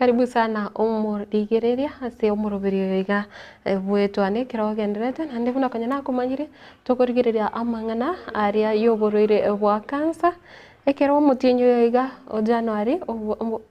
Karibu sana umurigiriria ase omurubiri iga bwetwane kero genderete nande buna kanya nakumanyire tukurigiriria amang'ana aria yoborwaire bwa cancer ekero omotienyo iga o January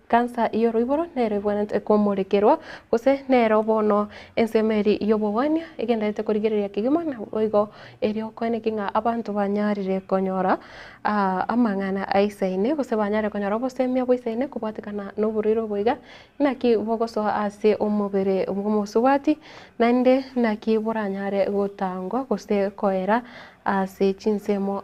cancer iyo roiboro nero ibwanete komorekerwa gose nero bono ensemeri yobogwania egenderete korigiriria kigima na oigo erio kweneki ng'a abanto banyarire konyora amang'ana aisaine gose banyare konyora obosemi bwaisaine kobwatekana na oborwaire oboiga naki bogosoa ase omobere bw'omosubati naende naki boranyare gotangwa gose koera ase chinsemo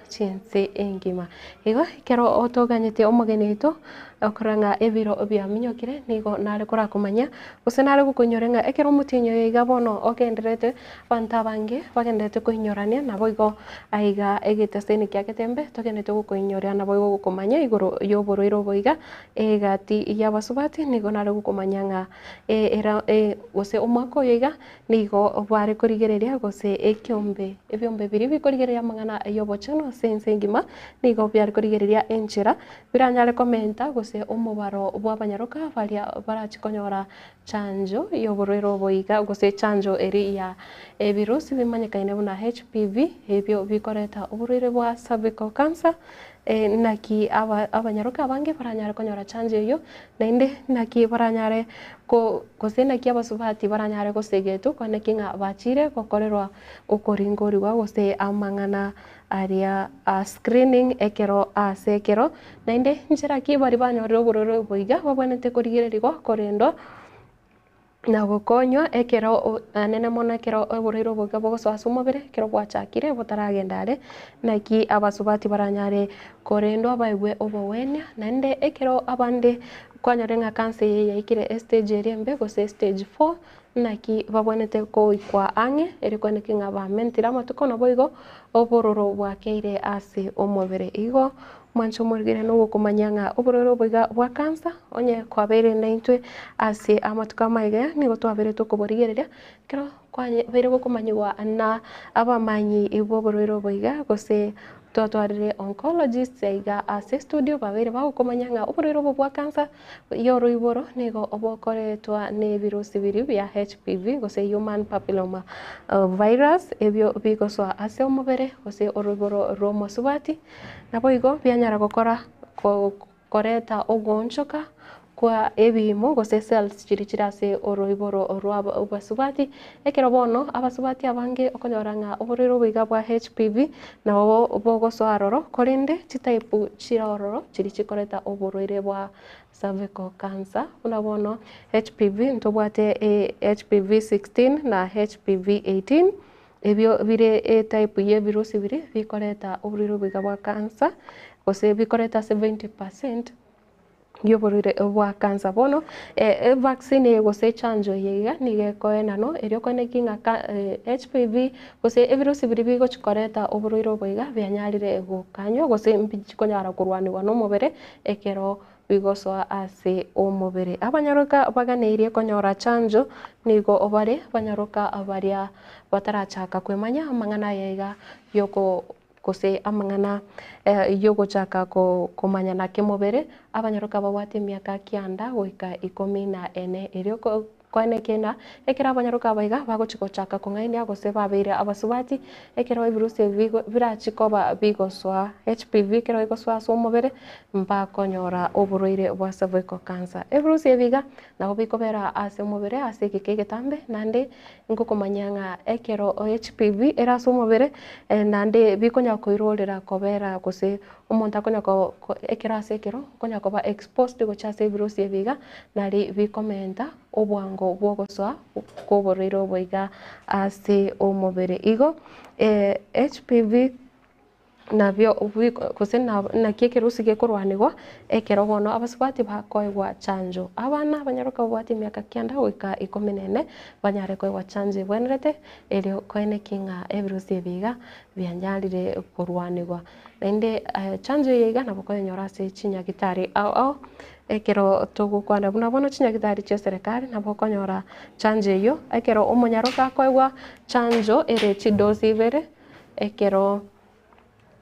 chinse engima igo kero otoganyete omogeni oito okorang'a ebiro biaminyokire nigo nare korakomanya gose nare gokonyora ng'a ekero omotienyo iga bono ogenderete abanto abange bagenderete koinyorania nabo igo aiga egetesaini kiagete mbe togenete gokoinyoria nabo igo gokomanya igoro ya oborwaire oboiga egati ya abasubati nigo nare gokomanya ng'a gose omwaka oyo iga nigo bare korigereria gose ebiombe biri bikorigereria amang'ana ya obochano ase ense engima nigo biare korigereria enchera biranyare komenta gose omobaro bwa abanyaroka baria barachi konyora chanjo ya oborwaire oboiga gose chanjo eri ya ebirusi bimanyekaine buna HPV ebio bikoreta oborwaire bwa cervical cancer naki abanyaroka abange baranyare konyora chanjo eyo naende naki baranyare gose naki abasubati baranyare gosegetwa kwaneki ng'a bachire gokorerwa okoringoriwa gose amang'ana aria screening ekero ase ekero naende nchera ki bari banyorire oborwaire oboiga babwanete korigereriwa korendwa na gokonywa ekero anene mono ekero oborwaire oboiga bogosoa ase omobere ekero bwachakire botaragenda are naki abasubati baranyare korendwa baigwe obowenia naende ekero abande kwanyora ng'a cancer eye yaikire estage eria embe gose stage 4 naki babwanete koikwa ang'e eri kwaneki ng'a bamentire amatuko nabo igo obororo bwakeire ase omobere igo mwanche omorigere nogokomanya ng'a oborwaire oboiga bwa cancer onye kwabeire na intwe ase amatuko amaiga nigo twabeire tokoborigereria kero kwabeire gokomanyiwa na abamanyi bwa oborwaire oboiga gose twatwarire oncologist iga ase studio babeire bagokomanya ng'a oborwaire obo bwa cancer ya oroiboro nigo obokoretwa na ebirusi biri bia HPV gose human papilloma virus ebio bigosoa ase omobere gose oroiboro rwa omosubati nabo igo bianyara gokora koreta ogonchoka kwa ebimo gose cells chiri ase oroiboro rwa abasubati ekero bono abasubati abange okonyora ng'a oborwaire oboiga bwa HPV nabo bogosoa aroro korende chitype chira ororo chiri chikoreta oborwaire bwa cervical cancer buna bono HPV ntobwate HPV 16 na HPV 18 ebio bire type ya ebirusi biri bikoreta oborwaire oboiga bwa cancer gose bikoreta 70% yoborwaire bwa cancer bono vaccine gose chanjo yeiga nigekoenano erio kwaneki ng'a HPV gose ebirusi biri bigochikoreta oborwaire oboiga bianyarire gokanywa gose mbichikonyara korwaniwa na omobere ekero bigosoa ase omobere abanyaroka baganeirie konyora chanjo nigo obare abanyaroka abaria batarachaka kwemanya amang'ana yaiga yoko gose amang'ana yogochaka komanya naki omobere abanyaroka babwate emiaka kianda goika 14 erio kwanekena ekero abanyaroka abaiga bagochaka kong'ainia gose babeire abasubati ekero ebirusi ebi birachikoba bigosoa HPV ekero egosoa ase omobere mbakonyora oborwaire bwa cervical cancer ebirusi ebiga nabo bikobera ase omobere ase egeka egetambe naende ngokomanya ng'a ekero HPV ere ase omobere naende bikonya koirorera kobera gose omonto akonya ekero ase ekero okonya koba exposed gocha ase ebirusi ebiga nari bikomenta obwango bwogosoa kwa oborwaire oboiga ase omobere igo HPV nabio gose naki ekerusi gekorwaniwa ekero bono abasubati bakoigwa chanjo abana abanyaroka babwate emiaka kianda goika 14 banyare koigwa chanjo ebwenerete erio kweneki ng'a ebirusi ebiga bianyarire korwaniwa naende chanjo yeiga nabo konyora ase chinyagitari ekero togokwana buna bono chinyagitari chia eserikari nabo okonyora chanjo eyo ekero omonyaroka akoigwa chanjo ere chidosi ibere ekero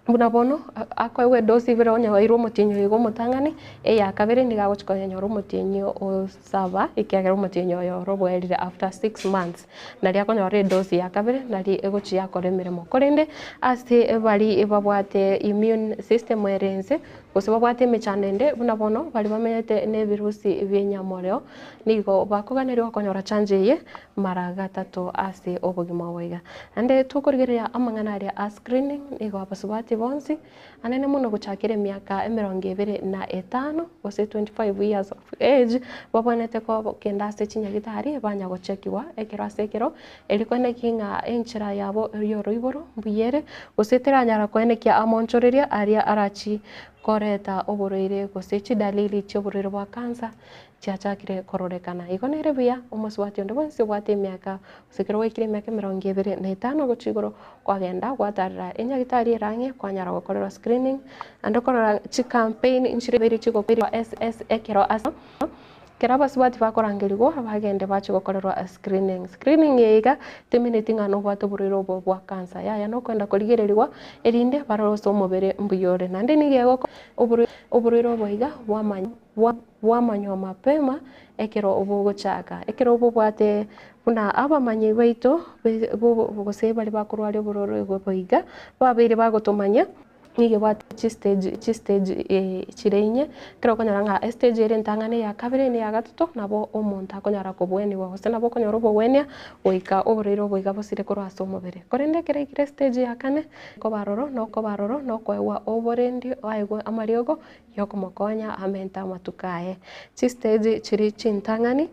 buna bono akoewe dosi vire onyawairwo omotinyo igo omotang'ani eya kabere niga agochika nyora omotinyo osaba ekiagera omotinyo oyo robwerire after 6 months nari akonyora edosi ya kabere nari egochi yakora emeremo korende ase bari babwate immune system erense gose babwate emechando ende buna bono bari bamenyete na ebirusi bia enyamoreo nigo bakoganeria okonyora chanjo eye mara gatato ase obogima bwaiga ande tokorigereria amang'ana aria a screening nigo abasubati bonsi anene mono gochakire miaka 25 gose 25 years of age babonete ko kenda ase chinyagitari banya gochekiwa ekero ase ekero erikwene kinga enchera yabo yoro igoro mbuyere gose teranyara kwenekia amonchoreria aria arachi koreta oborwaire gose chidalili chioborwaire bwa cancer chiachakire kororekana igo nere buya omosubati onde bonsi obwate emiaka osekero gwekire emiaka 25 gochi igoro kwagenda gwatarera enyagitari erang'e kwanyara gokorerwa screening ande okorora chi campaign inchire beri chigokorerwa SS ekero asa kera abasubati bakorangerigwo bagende bache gokorerwa screening eiga temineti ng'ana obwate oborwaire obo bwa cancer yaya nokwenda korigereriwa erinde barorose omobere mbuyore nande nigego oborwaire obo iga bwamanywa mapema ekero obogochaka ekero obobwate buna abamanyi baito gose bari bakorwaria oborwaire obo boiga babeire bagotomanya nige bwate stage chireinye kero konyara ng'a stage ere ntang'ane ya kabere ne ya gatato nabo omonto akonyara kobweniwa gose nabo okonyora obogwenia goika oborwaire oboiga bosire korwa ase omobere korende ekero aikire stage ya kane kobaroro nokoewa oborendi aigwa amariogo yokomokonya amente amatuko aye stage chiri chintang'ani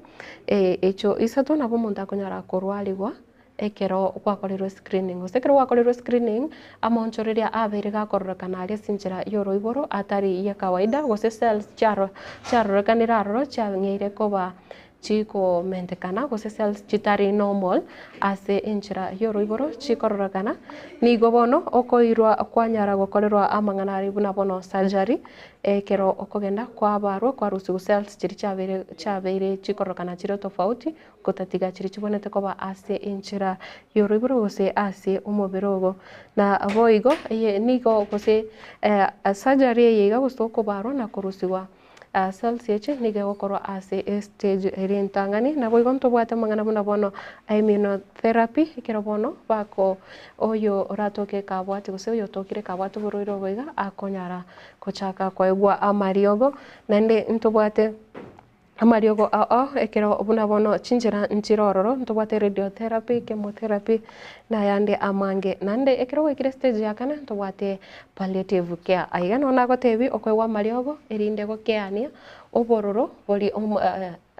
echo isato nabo omonto akonyara korwarigwa ekero gwakorerwa screening gose ekero gwakorerwa screening amonchoreria abeire gakororekana aria ase enchera yoro igoro atari ya kawaida gose cells chiarorekanire aroro chiang'eire koba chikomentekana gose cells chitari normal ase enchera yoro igoro chikororekana nigo bono okoirwa kwanyara gokorerwa amang'ana aria buna bono surgery ekero okogenda kwabarwa kwarusiwa cells chiri chiabeire chikororekana chire tofauti gotatiga chiri chibonete koba ase enchera yoro igoro gose ase omobere ogo na boigo nigo gose surgery eye iga gose okobarwa na korusiwa cells eche niga gokorwa ase stage eri entang'ani nabo igo ntobwate amang'ana buna bono immunotherapy ekero bono bako oyo oratoke kabwate gose oyo otokire kabwate oborwaire obo iga akonyara gochaka koegwa amariogo naende ntobwate amariogo ekero buna bono chinchera nchire ororo ntobwate radiotherapy chemotherapy nayande amange naende ekero gwekire stage ya kane ntobwate palliative care aiga no nagotebi okoegwa amariogo erinde gokeania obororo bori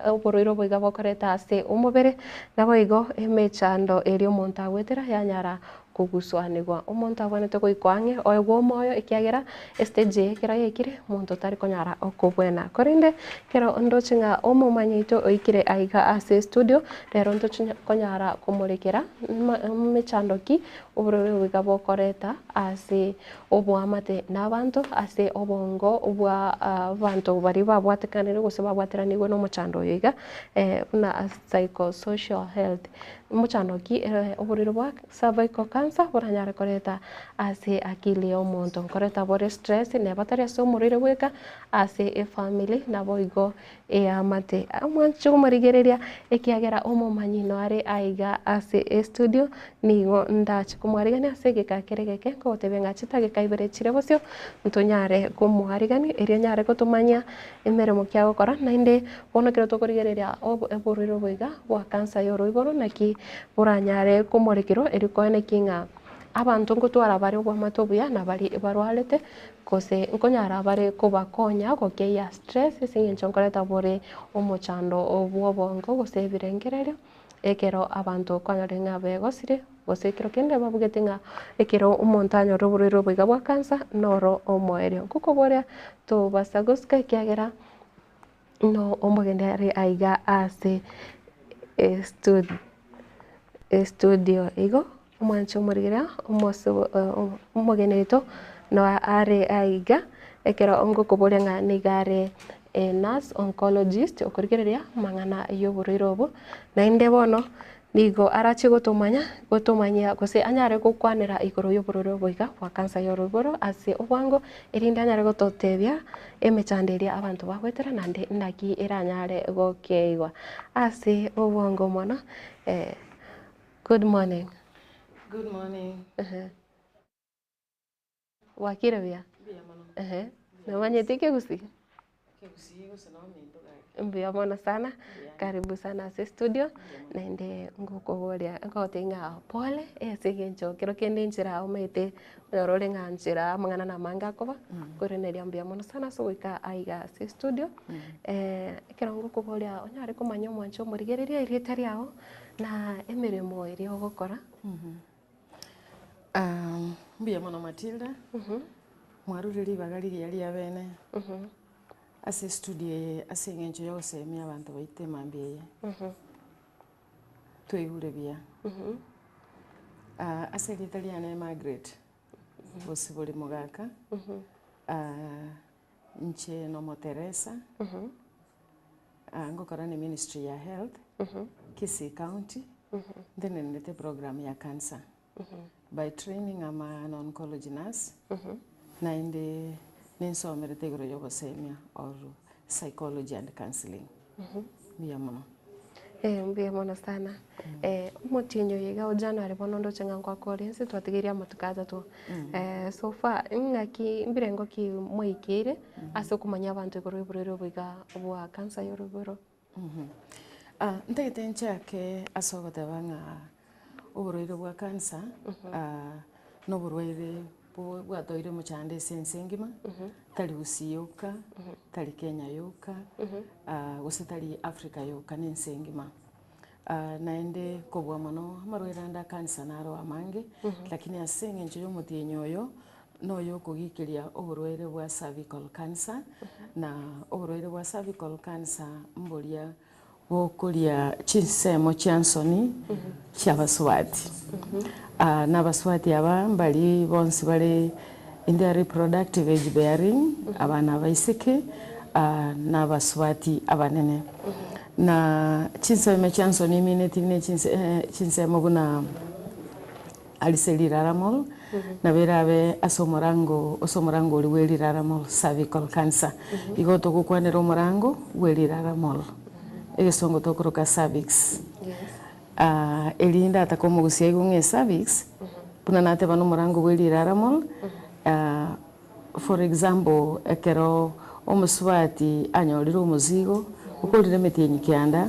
oborwaire oboiga bokoreta ase omobere nabo igo emechando eri omonto agwetera yanyara koguswanigwa omonto abwanete goikwa ang'e oegwa omoyo ekiagera estage eye ekero yaikire omonto tari konyara okobwena korende kero ndoche ng'a omomanyaito oikire aiga ase studio rero ntoche konyara komorekera mechando ki oborwaire oboiga bokoreta ase obwamate n'abanto ase obongo bwa abanto bari babwatekanire gose babwateranigwe n'omochando oyo iga buna psychosocial health mochando ki oborwaire bwa cervical cancer boranyara koreta ase akili ya omonto nkoreta bore stress neba tari ase omorwaire bweka ase efamily nabo igo eamate mwanche komorigereria ekiagera omomanyi noare aiga ase studio nigo ndache komwarigania ase egeka kere geke nkogotebia ng'a chitageka ibere chire bosio ntonyare komwarigani erio nyare gotomanya emeremo kia gokora naende bono kero tokorigereria oborwaire oboiga bwa cancer yoro igoro naki boranyare komorekerwa eri koeneki ng'a abanto nkotwara bare obwamate obuya na bari barwarete gose nkonyara bare kobakonya gokeia stress ase eng'encho nkoreta bore omochando obwa obongo gose ebirengererio ekero abanto kwanyora ng'a begosire gose ekero kende babugete ng'a ekero omonto anyora oborwaire oboiga bwa cancer noro omoerio nkokoboria tobasagoska ekiagera no omogendere aiga ase studio igo omwanche omorigerea omogeneito no are aiga ekero ngokoboria ng'a nigare nurse oncologist okorigereria mang'ana y'oborwaire obo naende bono nigo arache gotumanya gose anyare gukwanira iguru y'ubururu boiga bwa kansa y'oruburu ase obwango erinde anyare gototebia emechanderia abantu bagwetera nande naki eranyare gokeigwa ase obwango mono. Good morning. Good morning. Wakira bia? Bia mono. Namanyete kegusi? Kegusi gusa no minto gari. Mbia mono sana. Karibu sana ase studio. Nende ngukugoria ngotenga pole esigencho kero kende nchira umete orore nganchira mangana na manga koba kureneria mbia mono sana so wika aiga ase studio. Kero ngukugoria onyare kumanya mwancho murigereria irieta riao na emirimo iri ogokora. Mbia mono Matilda. Mwaruriri bagari yali abene. Ase studio ase ngencho yosemia abantu baite mambie. Tuigure bia. Ase Italian Margaret. Bosiboli mogaka. Nche no Teresa. Ngokora ni Ministry ya Health. Kisii County. Then nilete program ya cancer. By training I'm an oncology nurse. Na inde ninsomere teguro yogosemia or psychology and counseling. Mbia mono. Mbia mono sana. Motinyo yega o January bono ndo chenga kwa korense twatigiria matukaza tu. So far ngaki mbirengo ki moikire ase kumanya abantu iguru y'ubururu bwiga bwa cancer y'oruburu. Ntegete nchake asogotabanga uburwaire bwa cancer no burwaire bwatoire muchande sensengima tali usiyoka tali Kenya yoka gose tali Africa yoka nensengima naende kobwa mono marwaire anda cancer naro amange lakini asenge ncho yomutinyo oyo noyo kugikiria uburwaire bwa cervical cancer na uburwaire bwa cervical cancer mbolia bokuria chinsemo chansoni cyabaswati n'abaswati aba mbali bonsi bari in their reproductive age bearing abana baisike n'abaswati abanene na chinsemo chansoni minetine chinsemo buna aliseliraramol na berabe osomorango uri weliraramol cervical cancer igoto gukwanira omorango weliraramol egesongo tokoroka cervix. Elinda atakomugusia igunge cervix puna nate bano morango weliraramol. For example ekero omuswati anyorira omuzigo ukolire metenyi kyanda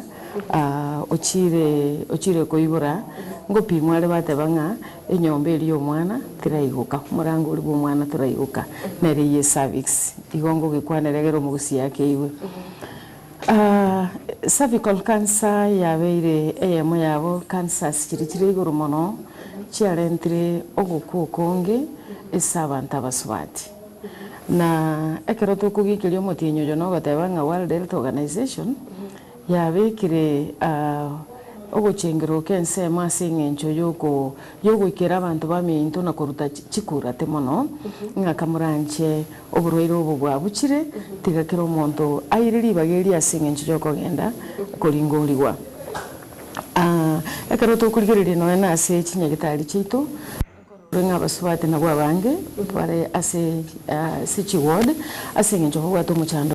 ochire koibura ngopimwa ale batebanga enyombe eri omwana tiraiguka morango uri bwo mwana tiraiguka nere ye cervix igongo gikwaneregera omugusia yake iwe. Cervical cancer yabeire eyemo yabo cancers kiri iguru mono chiarentre ogukukonge esabanta abaswati na ekero tukugikiria omutinyo yo no batebanga World Health Organization yabekire oguchengero kensema singencho yogwikira abantu baminto na koruta chikurate mono ngakamuranche oburwaire obo bwabukire tigakira omonto airiri bageri asingencho yokogenda koringoliwa. Ekero tukurigerire no na ase chinyagitari chitu renga baswati na bwabange bare ase sichi ward asingencho bwato muchando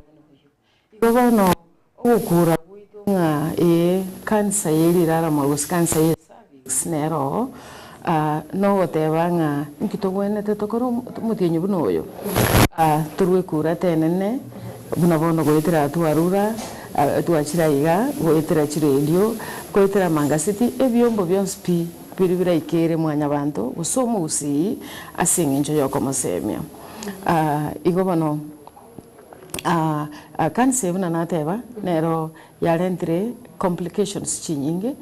igobono okura nga cancer yeliraramol gose cancer ye cervix nero no gotebanga nkitogwenete tokoro mutinyo buno oyo turwe kura tenene buno bono goitera twarura twachira iga goitera chiredio goitera mangasiti ebyombo byonspi biribira ikere mwanya bantu usomo usi asingenjo yokomosemia igo bono cancer buna nateba nero yarentre complications chinyinge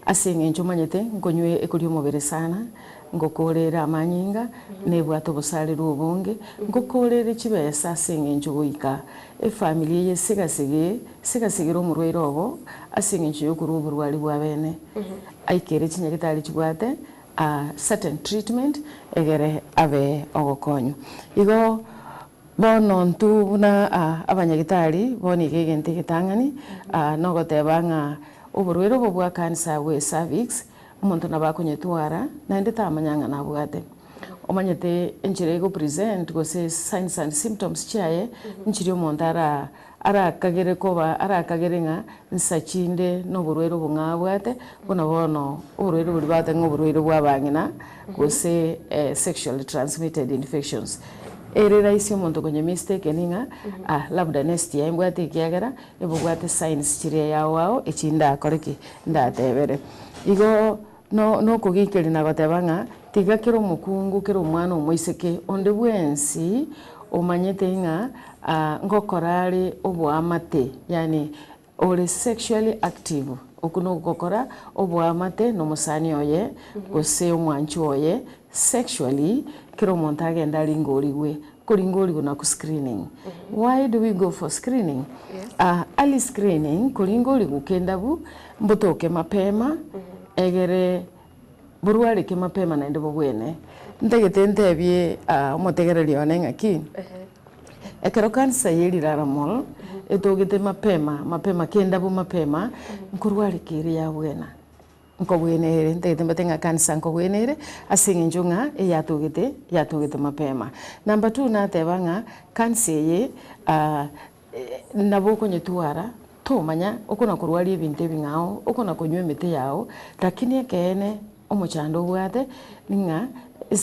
asingenjo manyete ngonywe ekuri omubere sana ngokorera amanyinga nebwato busale rubonge ngokorera chibesa asingenjo goika family ye sigasigiro omurwaire obo asingenjo yokurubu rwali bwa bene aikere chinyagitari chibwate certain treatment egere abe ogokonyo igo bono ntu buna abanyagitari boni gegente gitangani no gotebanga oborwero bwa cancer we cervix umuntu nabakunyetwara naende tamanyanga nabwate omanyete enchire go present go say signs and symptoms chaye nchiri omuntu arakagere koba arakagere nga nsachinde noborwero bungabwate bona bono oborwero buri bate ngoborwero bwabangina go say sexually transmitted infections erera isi omuntu konye mistake ninga labda next ya mbwate kiagera ebugwate signs chire yawo echinda akoreki ndatebere igo no kugikeri na gotebanga tiga kero mukungu kero mwana omwiseke onde bwensi omanyete inga ngokorari obwamate yani ole sexually active okuno gokora obwamate no musani oye gose omwanchi oye sexually kero monta agenda lingoriwe kuringoriwe na ku screening. Why do we go for screening? Early screening kuringoriwe kendabu mbotoke mapema egere burwari ke mapema na ndebo bwene ndegete ntebye omotegererio onenga ki ekero kansa yelirara mol etogete mapema kendabu mapema nkurwari kire ya bwena nko bwenere ndegete mbatenga kansa nko bwenere asinginjunga yatogete mapema. Number 2 natebanga kansa ye nabo konyetwara tomanya okona kurwari ebintu ebingao okona konywa emete yao lakini ekene omochando bwate ninga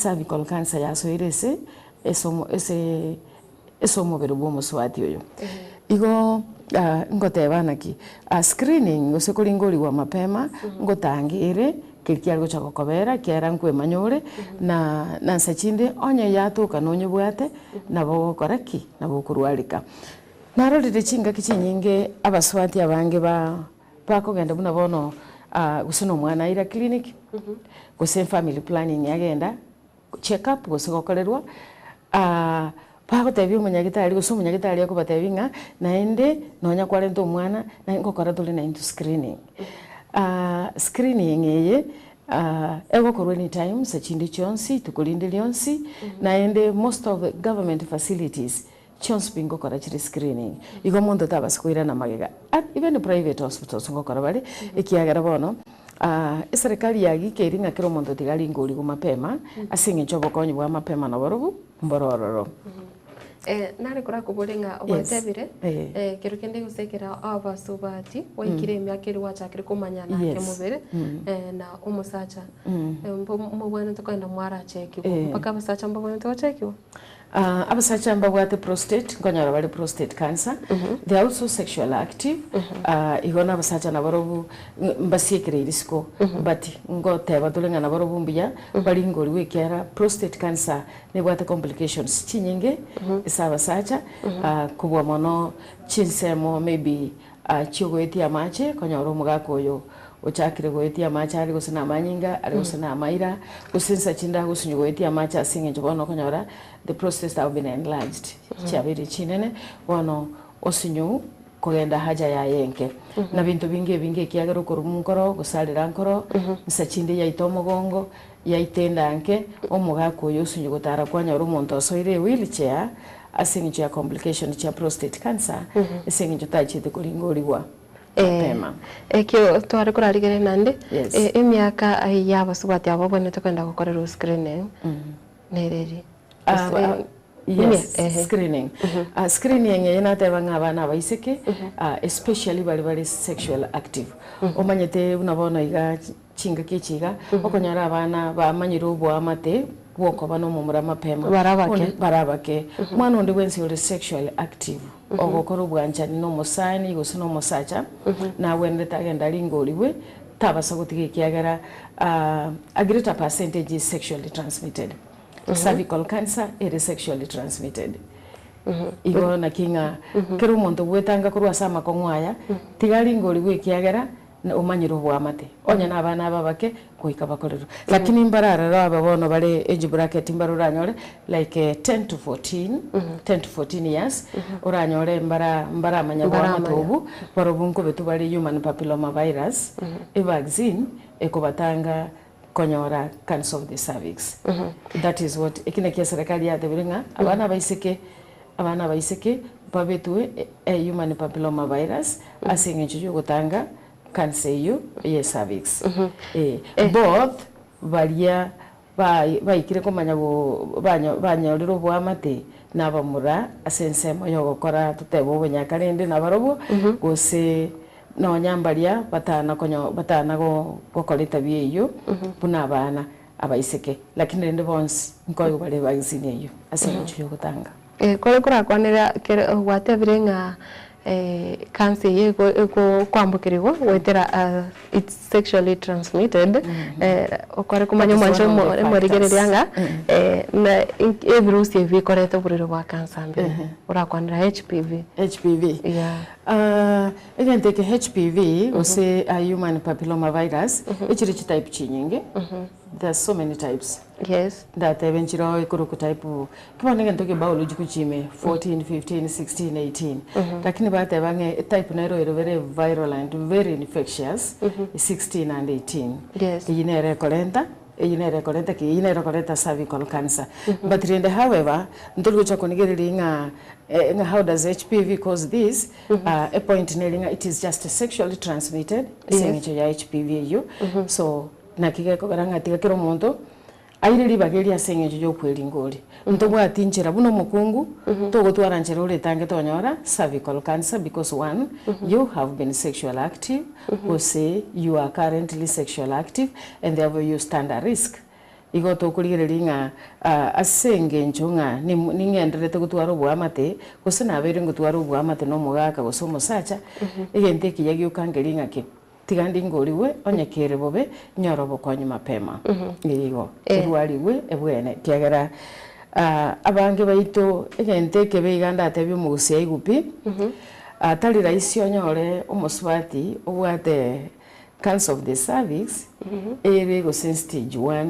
cervical cancer yasoirese esomobero bw'omuswati oyo igo ngotebana ki screening ose kuringoriwa mapema ngotangire kiriki algo chakokobera kiara nkwemanyore na nsachinde onye yatuka nonye bwate nabo koraki nabo kurwarika narorire chinga kichinyinge abaswati abange bakogenda buna bono gusino mwana ira clinic guse family planning yagenda check up guse gokorerwa bagotebia omunyagitari guse omunyagitari akobatebinga naende nonya kwarenta omwana na ngokora tuli na into screening screening eye egokorwa anytime sachinde chonsi tukulinde lyonsi naende most of the government facilities chance bingo kora chiri screening igo muntu tabasikuira na magega even private hospitals ngokora bari ikiagera bono serikali yagi keringa kero muntu tigali ngori gumapema asinge chobokonyi bwa mapema na borobu mborororo nari kora kuburenga obwatebire kero kende gusekera abasubati waikire emyaka eri wachakire kumanyana ke mubere na umusacha mbona tokwenda mwara cheki mpaka abasacha mbona tochekiwa abasacha mbabwate prostate ngonyara bali prostate cancer they are also sexually active igona abasacha naborobu mbasiekire risko but ngoteba tulenga naborobu mbya bali ngori wekera prostate cancer nebwate complications chinyinge isabasacha kubwa mono chinsemo maybe chigwetia mache konyara omugako oyo ochakire gwetia macha ari gusina manyinga ari gusina maira gusinsa chinda gusinyo gwetia macha asinge njobono konyora the prostate have been enlarged chabiri chinene wono osinyo kugenda haja ya yenke na bintu binge kiagero kurumukoro gusalira nkoro nsachinde ya itomogongo ya itendanke omugako oyo osinyo gutara kwanyora umuntu osoire wheelchair asinge ya complication cha prostate cancer asinge njotachite kuringoriwa tema ekyo twari kurarigere nande emyaka y'abasubati abo bone tokwenda gukorera screening nereri yes screening screening yena tebanga abana baiseke especially bali sexual active omanyete unabona iga chinga kichiga okonyara abana bamanyiro bwa amate bwoko bano mumura mapema barabake mwana onde wensi uri sexually active ogokora ubwanchani no musani gusa no musacha na wende tagenda lingoliwe tabasa gutike kiagara a greater percentage is sexually transmitted cervical cancer is sexually transmitted igo na kinga kero muntu gwetanga kurwa sama kongwaya tigalingoliwe kiagara umanyiro bwa mate onya nabana babake kuika bakorero lakini mbarara ababono bale age bracket mbaruranyore like 10 to 14 years uranyore mbara amanya bwa matobu barobunko betu bali human papilloma virus vaccine ekobatanga konyora cancer of the cervix that is what ekine kia serikali ya debiringa abana baiseke babetue human papilloma virus asinge chujo gutanga cancer iyo ye cervix both baria baikire kumanya banyorero bwamate nabamura asensemo yo gukora tutebo bunyakarende nabarobo gose no nyambaria batana gokoreta bieyo buna bana abaiseke lakini rende bonsi nkoyo bale vaccine iyo asencho yo gutanga kore kurakwanira watebire nga cancer yego kwambukirwa wetera it's sexually transmitted okore kumanya mwanzo morigereryanga na virus yevi koreta buriro bwa cancer mbi urakwanira HPV again take HPV ose a human papilloma virus ichiri type chinyinge there's so many types yes that eventually ikuru type kibonege ntoke biology kuchime 14 15 16 18 lakini bate bange type nairo ero very virulent very infectious 16 and 18 yes yine rekolenta cervical cancer but however ntolu cha konigerelinga how does HPV cause this a point nelinga it is just sexually transmitted sengecho ya HPV you so nakigeko garanga tigakiro muntu airiri bageria sengecho yo kwelingori ntobwa atinjira buno mukungu togotwara njero letange tonyora cervical cancer because one you have been sexually active or say you are currently sexually active and therefore you stand at risk igoto kurigerelinga asenge nchunga ningenderete gutwara ubwamate gusena abere gutwara ubwamate no mugaka gosomo sacha igente kiyagi ukangelinga ke tigandi ngoriwe onyekere bobe nyorobo konyu mapema irigo irwariwe ebwene kiagera abange baito igente kebe iganda atebyo mugusia igupi atali raisi onyore omoswati obwate cancer of the cervix ere go stage 1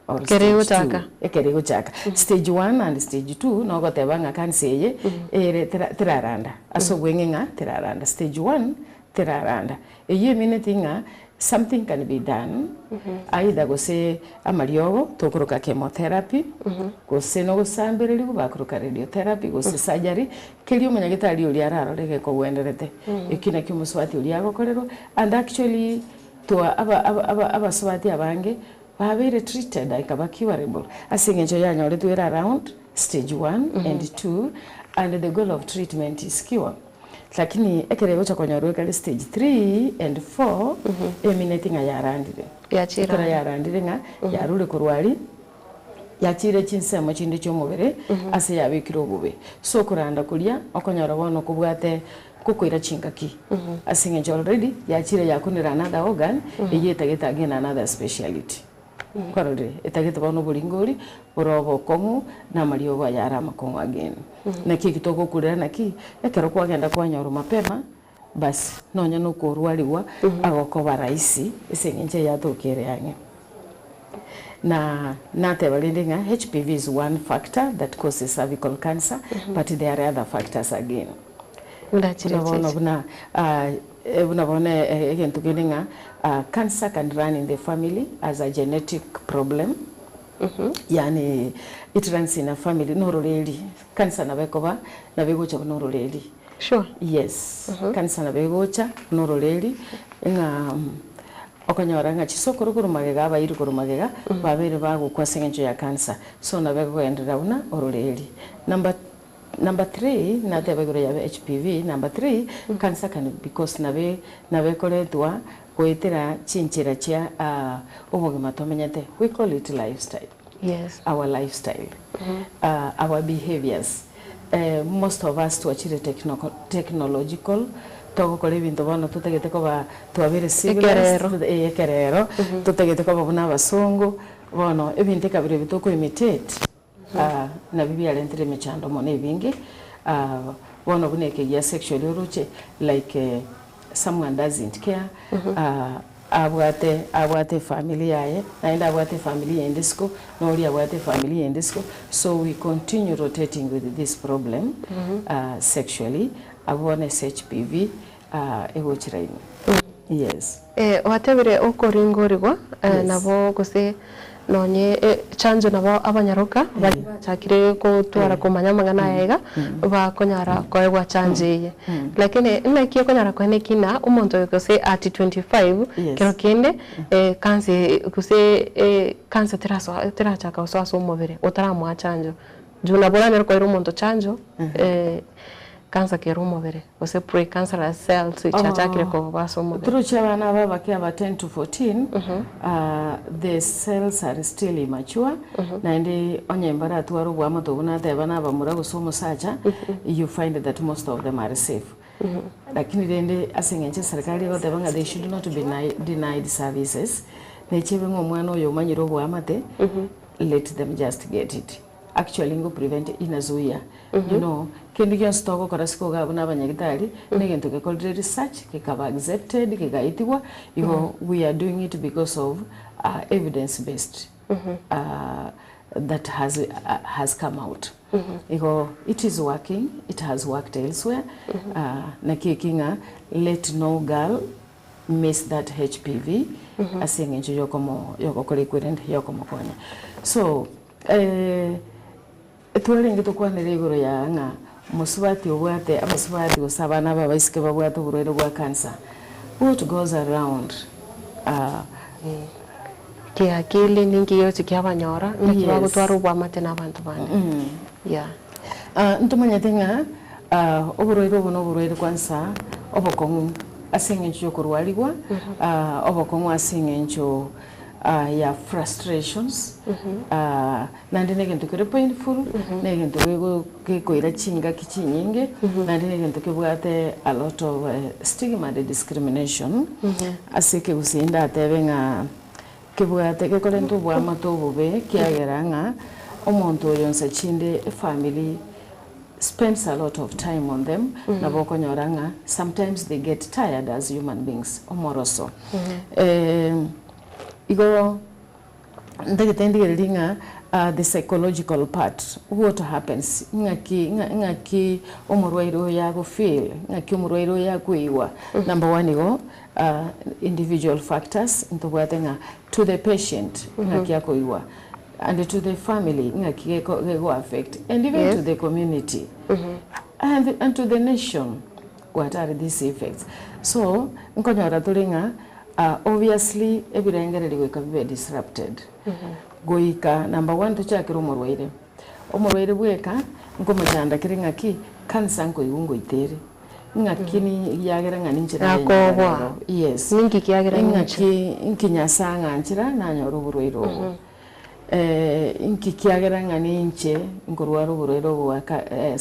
or kerego chaka stage 1 and stage 2 no gotebanga cancer ye ere tiraranda asogwenga tiraranda stage 1 tiraranda eye minutinga something can be done either go say amariogo tokuruka chemotherapy go say no gusambiriri bakuruka radiotherapy go say surgery kelio munyagitari uri ararorege ko wenderete ikina kimuswati uri agokorero and actually to abaswati abange babere treated ikaba curable asingenjo yanyo retwera around stage 1 and 2 and the goal of treatment is cure lakini ekerego chakonyorwe kali stage 3 and 4 eminating ayarandire yachira yarandire nga yarule kurwari yachire chinsemo chinde cyomubere ase yabikiro bube so kuranda kulia okonyora bono kubwate kukwira chingaki asingenjo already yachire yakunira another organ eyetageta again another speciality korore etageta bono bulingori borobo komu na marioba yara makongo again naki kitoko kurera naki ekero kwagenda kwanyoro mapema basi nonya no kurwaliwa agokoba raisi esengenje yatokere yange na tebalindinga HPV is one factor that causes cervical cancer but there are other factors again cancer can run in the family as a genetic problem yani it runs in a family nororeli cancer nabekoba nabegocha nororeli sure yes cancer nabegocha nororeli nga okanyora nga chisokoro kurumagega abayiri kurumagega babere bagukwa sengenjo ya cancer so nabego endera una ororeli Number 3, na tebegoro ya HPV. Number 3, cancer can because nabe koretwa goetera chinchira chia obogima tomenyete. We call it lifestyle. Yes. Our lifestyle. Our behaviors. Most of us to achieve technological togokore bintu bono tutegete ko ba twabere civilized ekerero tutegete ko babona basongo bono ebinte kabire bitoko imitate na bibi alentre mechando mone bingi one of neke ya sexual uruche like someone doesn't care abwate family yae naenda abwate family in disco nori abwate family in disco so we continue rotating with this problem sexually abone HPV egochiraini yes watebire okoringorigwa nabo gose nonye chanjo nabo abanyaroka bari bachakire gutwara kumanya magana yega bakonyara koegwa chanjo ye lakini naki konyara kwene kina umuntu yose at 25 kero kende kanse kuse kanse terachaka uso mubere utaramwa chanjo juna bora nero koero umuntu chanjo kansa kero mubere ose pre-cancerous cells chachakire ko baso mubere through chabana baba ke aba 10 to 14 the cells are still immature na ndi onyembara twaro bwa mato buna te bana bamura gusomo sacha you find that most of them are safe lakini rende asengenche serikali yote banga they should not be denied services ne chebe ngomwana oyo manyiro bwa mate let them just get it actually ngo prevent inazuia you know kendo gya stoko karasiko ga bana abanyagitari negento ke called research ke kaba accepted ke gaitibwa we are doing it because of evidence based that has come out it is working, it has worked elsewhere na kinga let no girl miss that HPV asengencho yoko kore kwenda yoko makonya so etwalenge tukwanire iguru ya nga musubati obwate abasubati osabana babaisike babwate uburwere bwa cancer what goes around akili ningi yose kyabanyora nikiba gutwara ubwamate n'abantu bandi ntumanya tenga uburwere buno uburwere kwanza obokongu asengencho kurwaliwa obokongu asengencho ya frustrations nandi negento kire painful negento kwira chinga kichinyinge nandi negento kibwate a lot of stigma and discrimination asike usinda atebenga kibwate kekolento bwa mato bube kiageranga omonto yonsa chinde family spends a lot of time on them naboko nyoranga sometimes they get tired as human beings omoroso igo ndagitendigelinga the psychological part what happens ngaki omurwairo ya go feel ngaki omurwairo ya kuiwa number 1 igo individual factors ntobwatenga to the patient ngaki yakoiwa and to the family ngaki go affect and even to the community and to the nation what are these effects so nkonyora tulinga obviously ebirengere ligweka bibe disrupted goika number 1 tuchakira omurwaire bweka ngomujanda kiringa ki kansa ngo yungo itere ngakini yagera ngani nchira akobwa yes ningi kyagera ngaki nkinyasanga nchira nanyoro burwaire obo inki kyagera ngani nche ngorwaro burwaire obo wa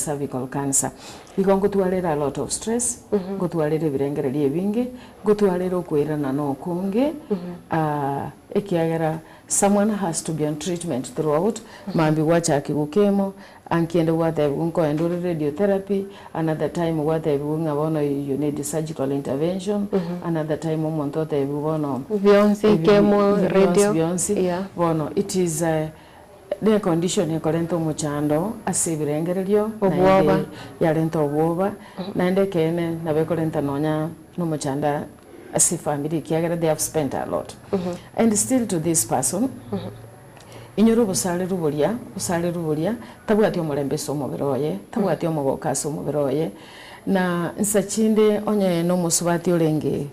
cervical cancer igongo tualera a lot of stress go tualera birengere liebinge go tualera okwirana no kunge ekyagera someone has to be on treatment throughout mambi wacha kigukemo ankiende wate unko endure radiotherapy another time wate bunga bono you need surgical intervention another time umuntu ote bono bionsi kemo radio bono it is the condition ekolento muchando asibirengerelyo obwoba yalento obwoba naende kene nabekolenta nonya no muchanda asi family kiagera they have spent a lot and still to this person inyoro busale rubulia tabwati omulembeso omubiroye tabwati omubokaso omubiroye na nsachinde onye no musubati olenge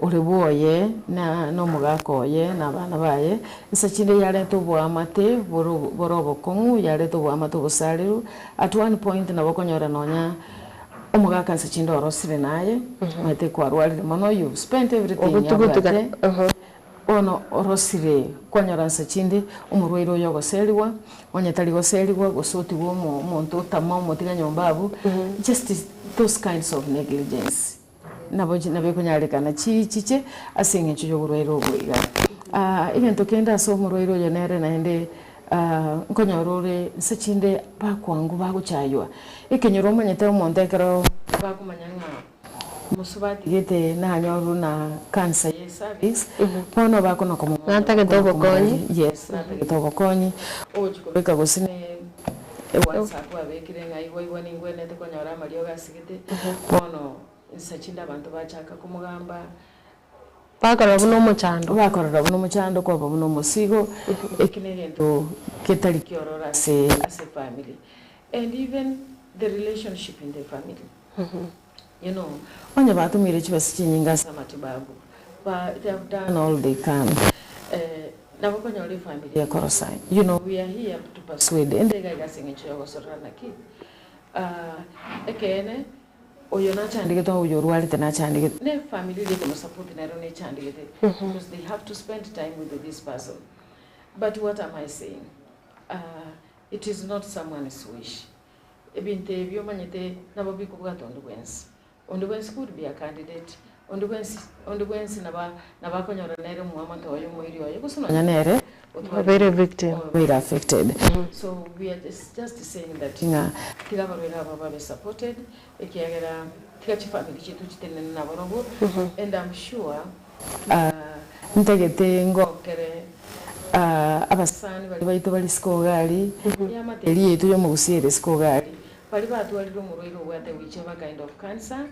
ulibuoye na no mugakoye na bana baye nsachinde yale to bwamate borobo kongu yale to bwamate busaliru at one point na bokonyora nonya omugaka nsachinde orosire naye mate kwarwalire mono you spent everything ono orosire kwanyora nsachinde omurwairo yogoseliwa onyetali goseliwa gosoti wo muntu tamamo motiga nyombabu just those kinds of negligence nabe kunyarekana chiche asengencho yogurwairo obuiga ibento kenda so omurwairo yenere naende nkonyorore nsachinde bakwangu baguchaywa ikenyoro monyete omontekero bakumanyanga musubati gete na nyoru na cancer ye service pono bakono komo natake tobo konyi yes natake tobo konyi ojikoreka gosine WhatsApp abekire ngai ningwene tekonyora mario gasigete pono nsachinda abantu bachaka kumugamba Bakorora buno muchando. Bakorora buno muchando kwa buno musigo ekine gento ketali kiorora ase family. And even the relationship in the family. You know, onye batumire chibasi chinyinga sa matibabu. But they have done all they can. Na bakonya ole family ya korosai. You know, we are here to persuade. Ende ga gasinge chogo sorana ki. Ekene oyo na chandige to oyo ruali tena chandige. Ne family de ko support na ro ne chandige because they have to spend time with this person. But what am I saying? It is not someone's wish. Ebinte byo manyete na babiko bwatondo bwensi. Ondubwensi could be a candidate. Ondubwensi na bakonyora nere muamata oyo moiri oyo kusuna nere very victim, very affected. So we are just saying that tiga barwera baba be supported ekiagera tiga chifamily chitu chitene na borobo, and I'm sure ntagete ngokere abasani bali baito bali skogali yamateri yetu yo mugusire skogali bali batwaliro muroiro wate whichever kind of cancer,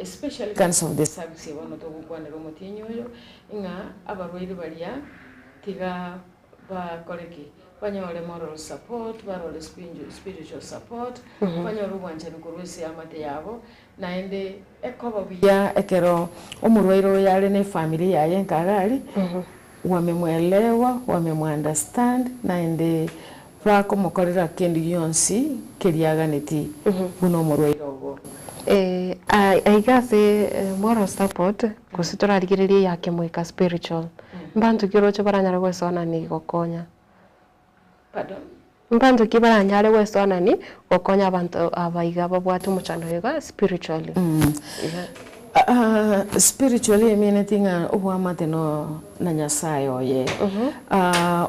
especially cancer of the cervix wano to gukwanira mutinyoyo inga abarwaire balia tiga ba koleki banyole moral support, barole spiritual support, banyole bwanchani kurwese amate yabo naende ekoba biya ekero omurwairo yale ne family yaye nkagali wamemwelewa, wamemunderstand naende bako mukorera kendi yonsi keriaganeti buno omurwairo ogo. Aigase moral support kusitora rigiririe yake mwika spiritual. Mbantu kirocho baranyara gwesona ni gokonya. Pardon? Mbantu kibaranyara gwesona ni gokonya abantu abaiga babwatu muchando yega spiritually. Spiritually anything obwamate no na nyasaye oye.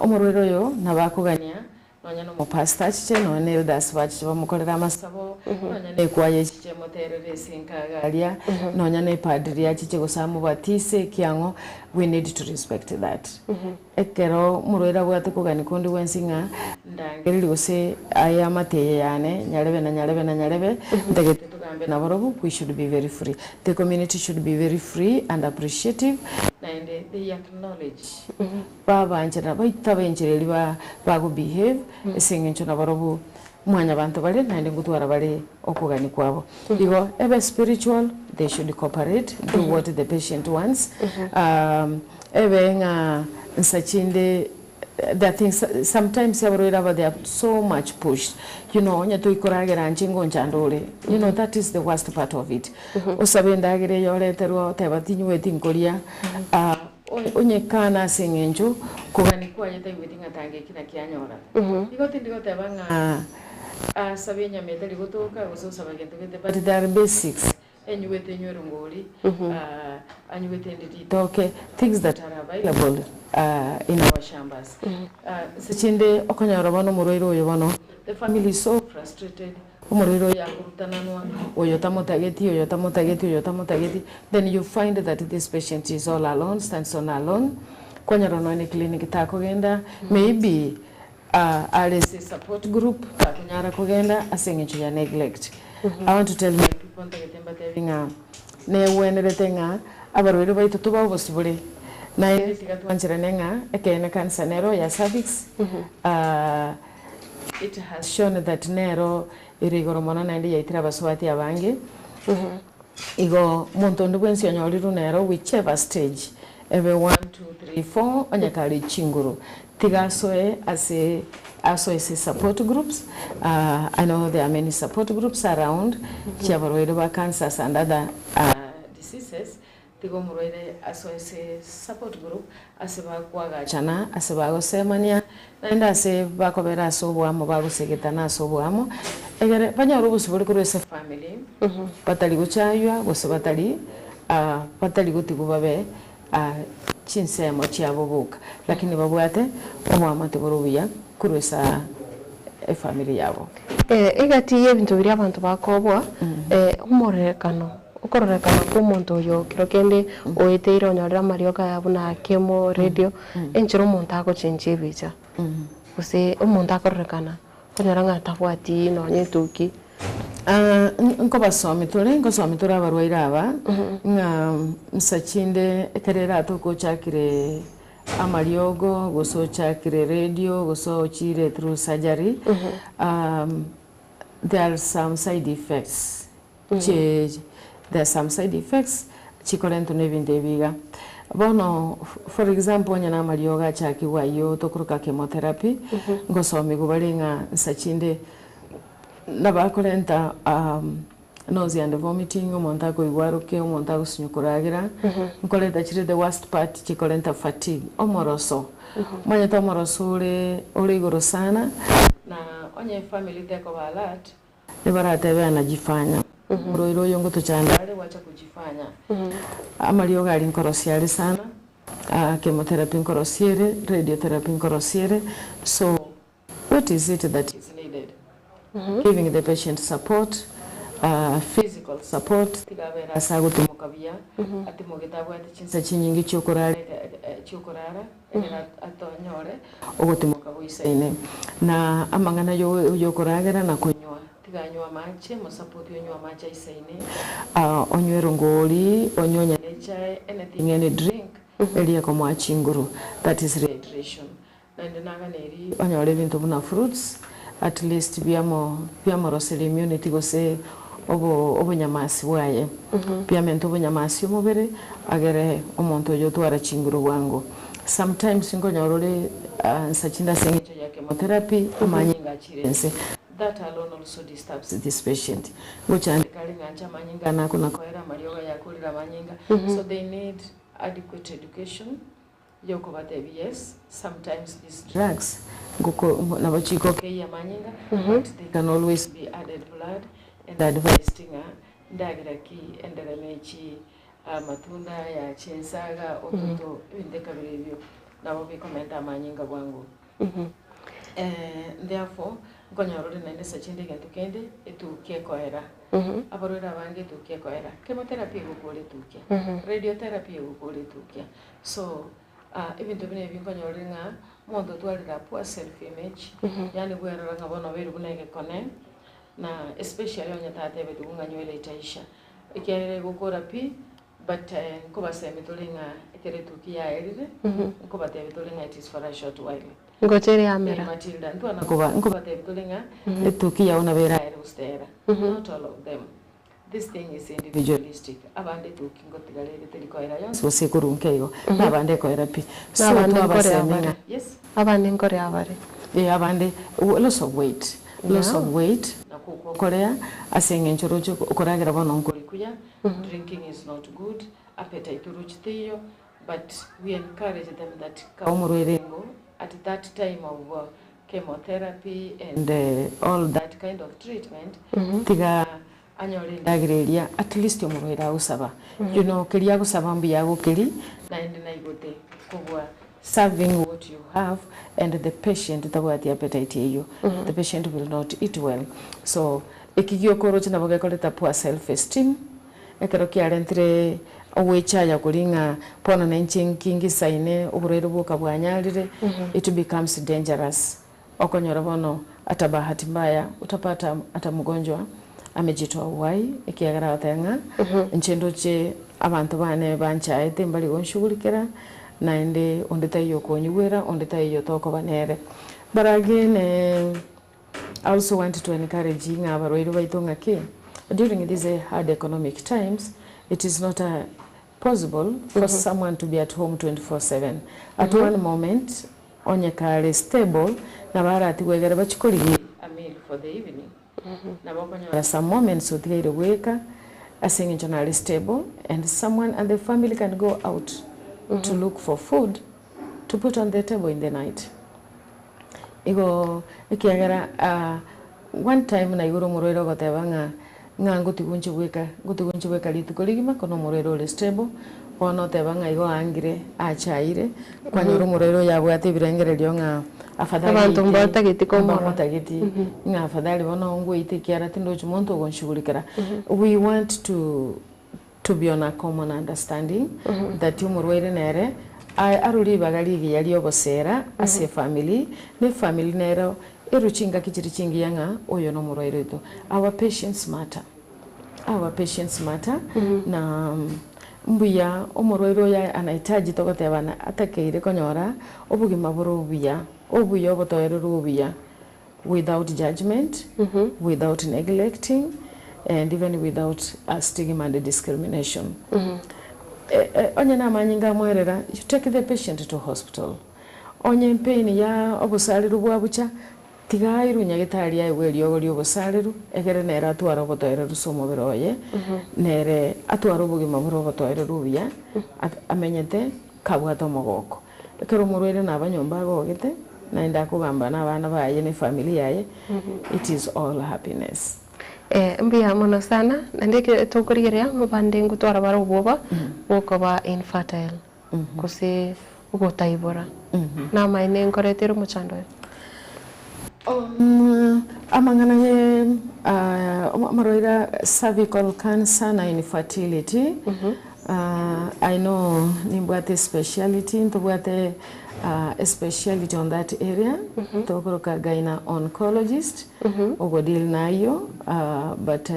Omurwero yo nabakugania nonya no pastor chiche no ne das bachiche bamukorera amasabo nonya ne kwaye chiche moterere sinkagalia nonya ne padri achiche gosamu batise kiango. We need to respect that. Ekero murwera bwate kugani kondi wensinga ndangeri gose ayamate yane nyarebe na nyarebe ndegete tugambe na borobu. We should be very free. The community should be very free and appreciative and they acknowledge baba anjera baita benjeri bago behave esengencho na borobu mwanya bantu bale nande ngutwara bale okugani kwabo bigo ebe spiritual they should cooperate do what the patient wants. Ebe nga nsachinde that things sometimes they are so much pushed, you know, onya to ikoragera nchingo nchandole, you know, that is the worst part of it. Osabendagere yole terwa tebatinyu wetinkoria onye kana sengenjo kugani kwa yeta wetinga tange kina kianyora ndigo tebanga sabenya metali gotoka gososa bagento gete but there are basics enyuwete nyorongoli anyuwete nditi okay things that are available in our shambas. Sechinde okonyora bano murwairo oyo bano the family is so frustrated umurwairo yakurutananwa oyo tamotageti then you find that this patient is all alone, stands on alone konyora no ne clinic ta kugenda maybe RSA support group takunyara kugenda asengecho ya neglect. I want to tell my people ntegetemba tevinga ne weneretenga abarwere baitu tuba obosibule na ile tigatwanchira nenga ekene cancer nero ya cervix. It has shown that nero irigoro mona naindi yaitira baswati abange igo montondo bwensi anyoliru nero whichever stage ebe 1 2 3 4 onyakali chinguru tigasoe as a support groups. I know there are many support groups around Chiabarweda cancers and other diseases. Tigo murwede as a support group aseba kwaga chana aseba gosemania naenda ase bakobera sobwamo bagusegetana sobwamo egere banyaru busubuli kurese family batali guchaywa gosebatali batali gutigubabe chinsemo chiabobuka lakini babwate omwamate borubia kurwesa family yabo egati yebintu biri abantu bakobwa umurekano ukororekana ko umuntu yo kirokende oeteiro nyorera marioka yabuna kemo radio enchiro umuntu akochenje bicha use umuntu akororekana kunyaranga tabwati no nyetuki nko basomi tore abarwaire aba nga nsachinde ekerera tukochakire amariogo gosochakire radio gosochire through surgery. There are some side effects. There are some side effects chikorento nebinde biga. Bono, for example, nyana marioga chaki wayo tokuruka chemotherapy ngosomi gubalinga nsachinde nabakorenta nausea and vomiting umuntu akoigwaruke umuntu agusinyukuragira nkorenta chire the worst part chikorenta fatigue omoroso mwanya tomoroso uri iguru sana na onye family teko alert nibaratebe anajifanya roiro yongo tuchandale wacha kujifanya amalioga ali nkorosiari sana chemotherapy nkorosiere radiotherapy nkorosiere. So what is it that is needed? Giving the patient support, physical support tigabera sago tumukabia ati mugitabwa ati chinsa chinyingi chokorara atonyore ogutimuka guisaine na amangana yo koragera na kunywa tiganywa mache mo support yonywa mache isaine onywero ngoli onyonya chai anything any drink elia como achinguru, that is rehydration na ndinaga neri onyore bintu buna fruits at least biamo rosele immunity gose obunyamasi bwaye piamento obunyamasi omubere agere omuntu oyo twara chinguru wangu. Sometimes ngonyorore nsachinda sengicho ya chemotherapy amanyinga chirense, that alone also disturbs this patient which andikalinga ancha manyinga nako nakoera marioga yakulira manyinga. So they need adequate education yokobatebi. Yes, sometimes these drugs nabachiko keya manyinga but they can always be added blood and advised ndagiraki enderemechi matunda ya chensaga otuto indekabiribyo nabo bikomenta manyinga bwangu. Therefore ngonyorore nende sachinde gatukende etukie koera abarora bange etukie koera chemotherapy gukore tukia radiotherapy gukore tukia. So ibintu bine bingonyorore nga mondo twalira poor self image yani gwerora ngabona beru bunege kone na especially onyatate betunga nywele itaisha ikiere gukora pi but nkoba semitolinga ekeretukia erire nkoba tebitolinga it is for a short while ngochere amera Matilda ntwana nkoba tebitolinga etukia ona bera ere ustera not all of them. This thing is individualistic. Abande tukingo tigalere telikoera yonse bose kurunkeyo nabande koera pi so twabasemenga. Yes, abande nkore abare abande loss of weight na kukorea asengenchoro okoragira bono nkorikuya. Drinking is not good, appetite ruchitiyo, but we encourage them that kaumurwerengo at that time of chemotherapy and all that kind of treatment tiga anyore ndagireria at least omurwera usaba you know kiria gusaba mbi yago kiri na ende na igote kubwa serving what you have and the patient the appetite you the patient will not eat well. So ekigio koroche na bogekoleta poor self esteem ekero kiarentre owechaya kulinga pona na kingi saine oburero buka bwanyalire it becomes dangerous. Okonyora bono atabahati mbaya utapata ata mgonjwa amejitoa uhai ikiagara watenga nchendo che abantu bane banchaite mbali gonshugurikira naende ondeta iyo konyuwera ondeta iyo toko banere. But again I also want to encourage abarwaire baitonga ke during these hard economic times it is not possible for someone to be at home 24/7 at one moment onyekale stable na barati wegera bachikori a meal for the evening na bokonyora some moments so they wake asing generally stable and someone and the family can go out to look for food to put on the table in the night. Igo ikiagara one time na iguru murwero gotebanga nguti gunche weka litukoligima kono murwero le stable ono tebanga igo angire achaire kwanyoro murwero yabwate birengererio nga afadhali abantu mbota giti nga afadhali bono ngo itikiara tindo chumonto gonshugurikira. We want to be on a common understanding that umurwere nere aruri bagaligi yali obosera as a family ne family nero eruchinga kichiri chingi yanga oyo no murwaire wetu. Our patients matter. Na mbuya omurwaire oyo anahitaji togotebana atakeire konyora obugima buru obuya obotoerero obuya without judgment, without neglecting, and even without stigma and discrimination. Onye na manyinga mwerera, you take the patient to hospital. Onye mpeni ya obusaliru bwabucha tigairu nyagitari ya weli ogori obusaliru egere nera atwara obotoerero somo biroye nere atwara obugima buru obotoerero buya amenyete kabwato mogoko ekero murwere nabanyomba gogete naenda kugamba n'abana baye ne family yaye. It is all happiness. Mbia mono sana ndike tokorigerea mubande ngutwara bara uboba boko ba infertile kuse ugotaibora na maine ngoretero muchando amangana ye maroira cervical cancer na infertility. I know nimbwate speciality ntobwate a speciality on that area. Tokoroka gyna oncologist ogodil nayo, but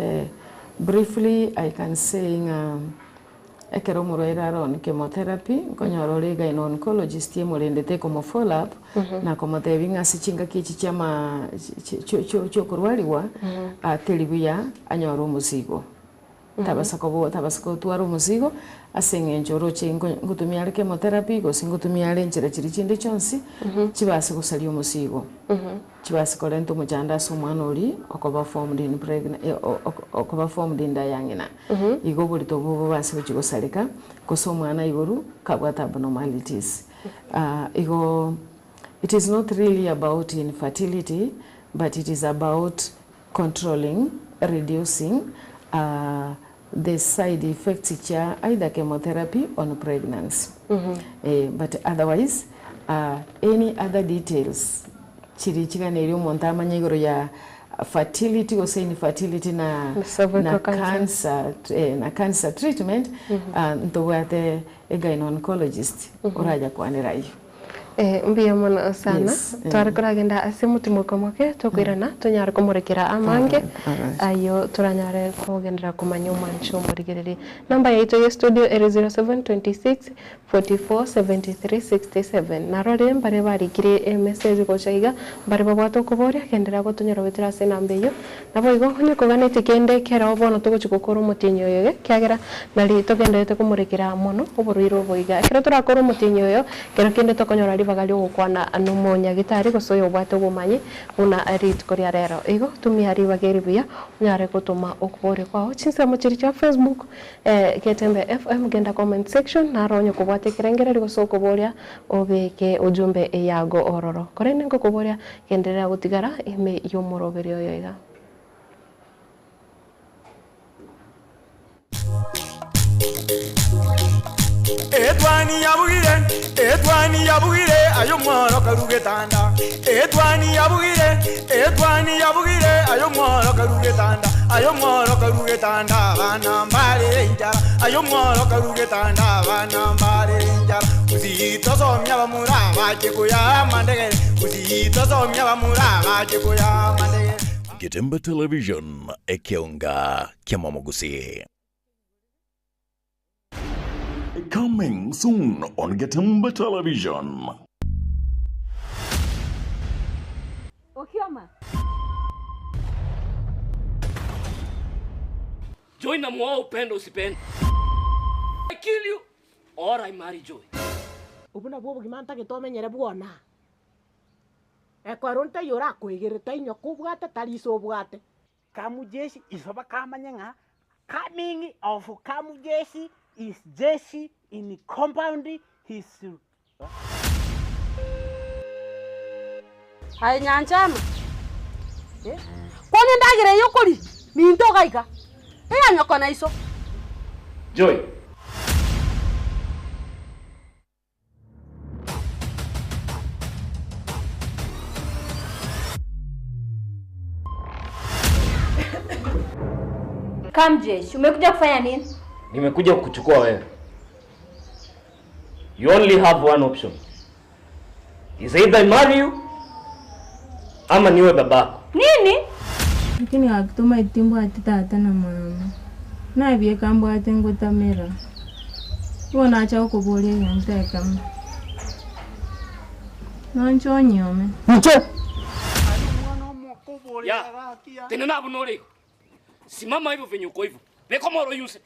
briefly I can say ekero murwaira ron chemotherapy konyorore gyna oncologist yemurendete como follow up na como tevinga sichinga kichi chama chokurwaliwa atelibuya anyoro musigo tabasako twaro musigo asenge njoro chengo ngutumia chemotherapy go singutumia lenjera chiri chinde chonsi chibase gusalia musigo chibase kolento mujanda somwana oli okoba formed in pregnant okoba formed in dayangina igo bulito bobo base kuchigosalika kosomwana iguru kabwata abnormalities. Igo it is not really about infertility, but it is about controlling, reducing the side effects either chemotherapy or pregnancy. But otherwise, any other details chirichiga nerio montama nyigoro ya fertility or say infertility na cancer treatment ntowate gyna oncologist uraja kwanira iyo. Mbia mono sana twaragenda asemuti moke tokwirana tonyara kumurekera amange ayo turanyare kugendera kumanyuma nchomurigereri. Namba yaito ya studio 0726 44 73 67 narore mbare barikire message gochaiga mbare babwato kuboria kendera gotonyara wetira se nambeyo nabo igo honye koganete kende kera obono togochikokoro mutinyo yoge kyagera nali togendete kumurekera mono oboruiro boiga kero turakoro mutinyo yo kero kende tokonyora bagali okwana anomonya gitari gosoyo bwato gumanye una arit koria rero igo tumiari bageri buya nyare gutuma okubore kwao chinsa muchiri cha Facebook Ketembe FM genda comment section na ronyo kubwate kirengera rigosoko boria obeke ujumbe yago ororo korene ngo kuboria genderera gutigara ime yomoroberi oyoiga. Etwani yabugire ayo mwaro karugetanda. Etwani yabugire ayo mwaro karugetanda. Ayo mwaro karugetanda bana mbare njara. Ayo mwaro karugetanda bana mbare njara. Uzito somya bamura baje kuya mandege. Uzito somya bamura baje kuya mandege. Ketembe Television ekionga kiamamogusi. Coming soon on Ketembe Television. Okioma. Joy na mwa upendo usipende. I kill you or I marry Joy. Ubuna bobo gimanta gitomenyere bwona. Ekwaronta yora kwigirita inyo kubwata taliso bwate. Kamujeshi isoba kamanyenga. Coming of Kamujeshi is Jesse in the compound his Hai nyanchama. Kwani ndagire yokuri mintoka ika. Nyoko na iso. Joy. Kamjesh, umekuja kufanya nini? Nimekuja kukuchukua wewe. You only have one option. Is either I marry you ama niwe babako. Nini? Lakini akituma itimbo ati tata na mama. Na bie kambo ati ngutamira. Wona acha ukubole yanteka. Nancho nyome. Nche. Ya. Tena na bunore. Simama hivyo venye uko hivyo. Leko moro yuse.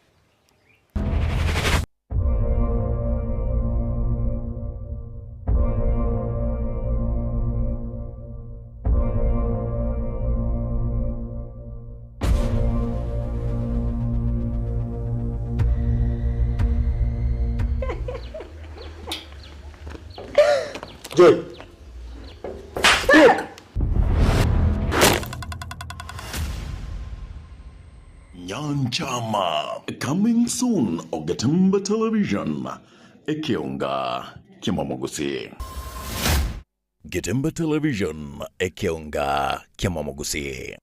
Joy. Nyanchama, coming soon on Gatemba Television. Ekionga Kimamogusi. Gatemba Television, Ekionga Kimamogusi.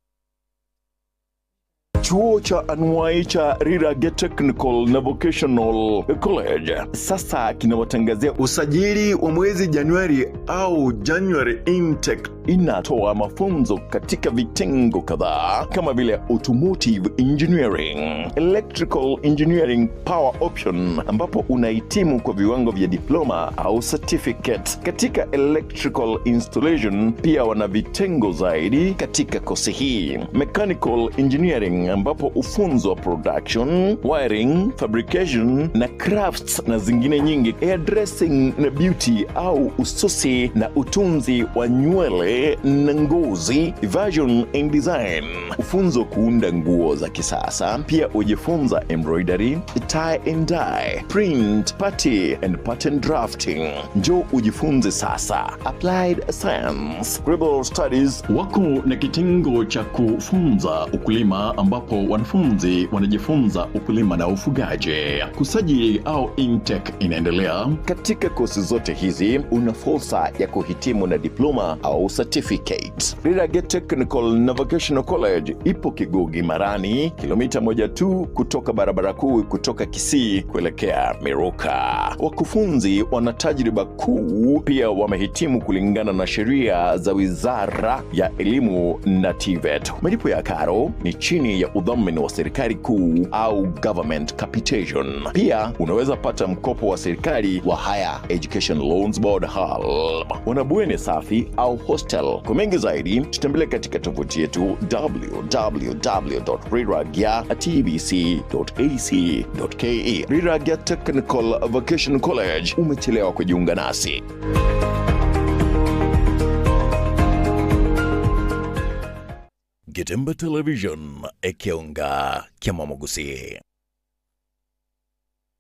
Chuo cha anuwai cha Rirage Technical na Vocational College sasa kinawatangazia usajili wa mwezi Januari au January intake. Inatoa mafunzo katika vitengo kadhaa kama vile automotive engineering, electrical engineering power option, ambapo unahitimu kwa viwango vya diploma au certificate. Katika electrical installation pia wana vitengo zaidi katika kosi hii. Mechanical engineering, ambapo ufunzo wa production, wiring, fabrication na crafts na zingine nyingi. Hairdressing na beauty au ususi na utunzi wa nywele na ngozi, fashion and design. Ufunzo kuunda nguo za kisasa. Pia ujifunza embroidery, tie and dye, print, party and pattern drafting. Njoo ujifunze sasa. Applied science, global studies. Wako na kitengo cha kufunza ukulima, ambapo wanafunzi wanajifunza ukulima na ufugaji. Kusajili au intake inaendelea. Katika kosi zote hizi una fursa ya kuhitimu na diploma au certificate. Rirage Technical na Vocational College ipo Kigugi Marani, kilomita 1 tu kutoka barabara kuu kutoka Kisii kuelekea Meruka. Wakufunzi wana tajriba kuu, pia wamehitimu kulingana na sheria za Wizara ya Elimu na TVET. Malipo ya karo ni chini ya udhamini wa serikali kuu au government capitation. Pia unaweza pata mkopo wa serikali wa Higher Education Loans Board HALB. Wanabweni safi au hostel. Kwa mengi zaidi tutembelea katika tovuti yetu www.riragya.tbc.ac.ke. Riragya Technical Vocational College, umechelewa kujiunga nasi. Gatemba Television, Ekionga Kimamogusi.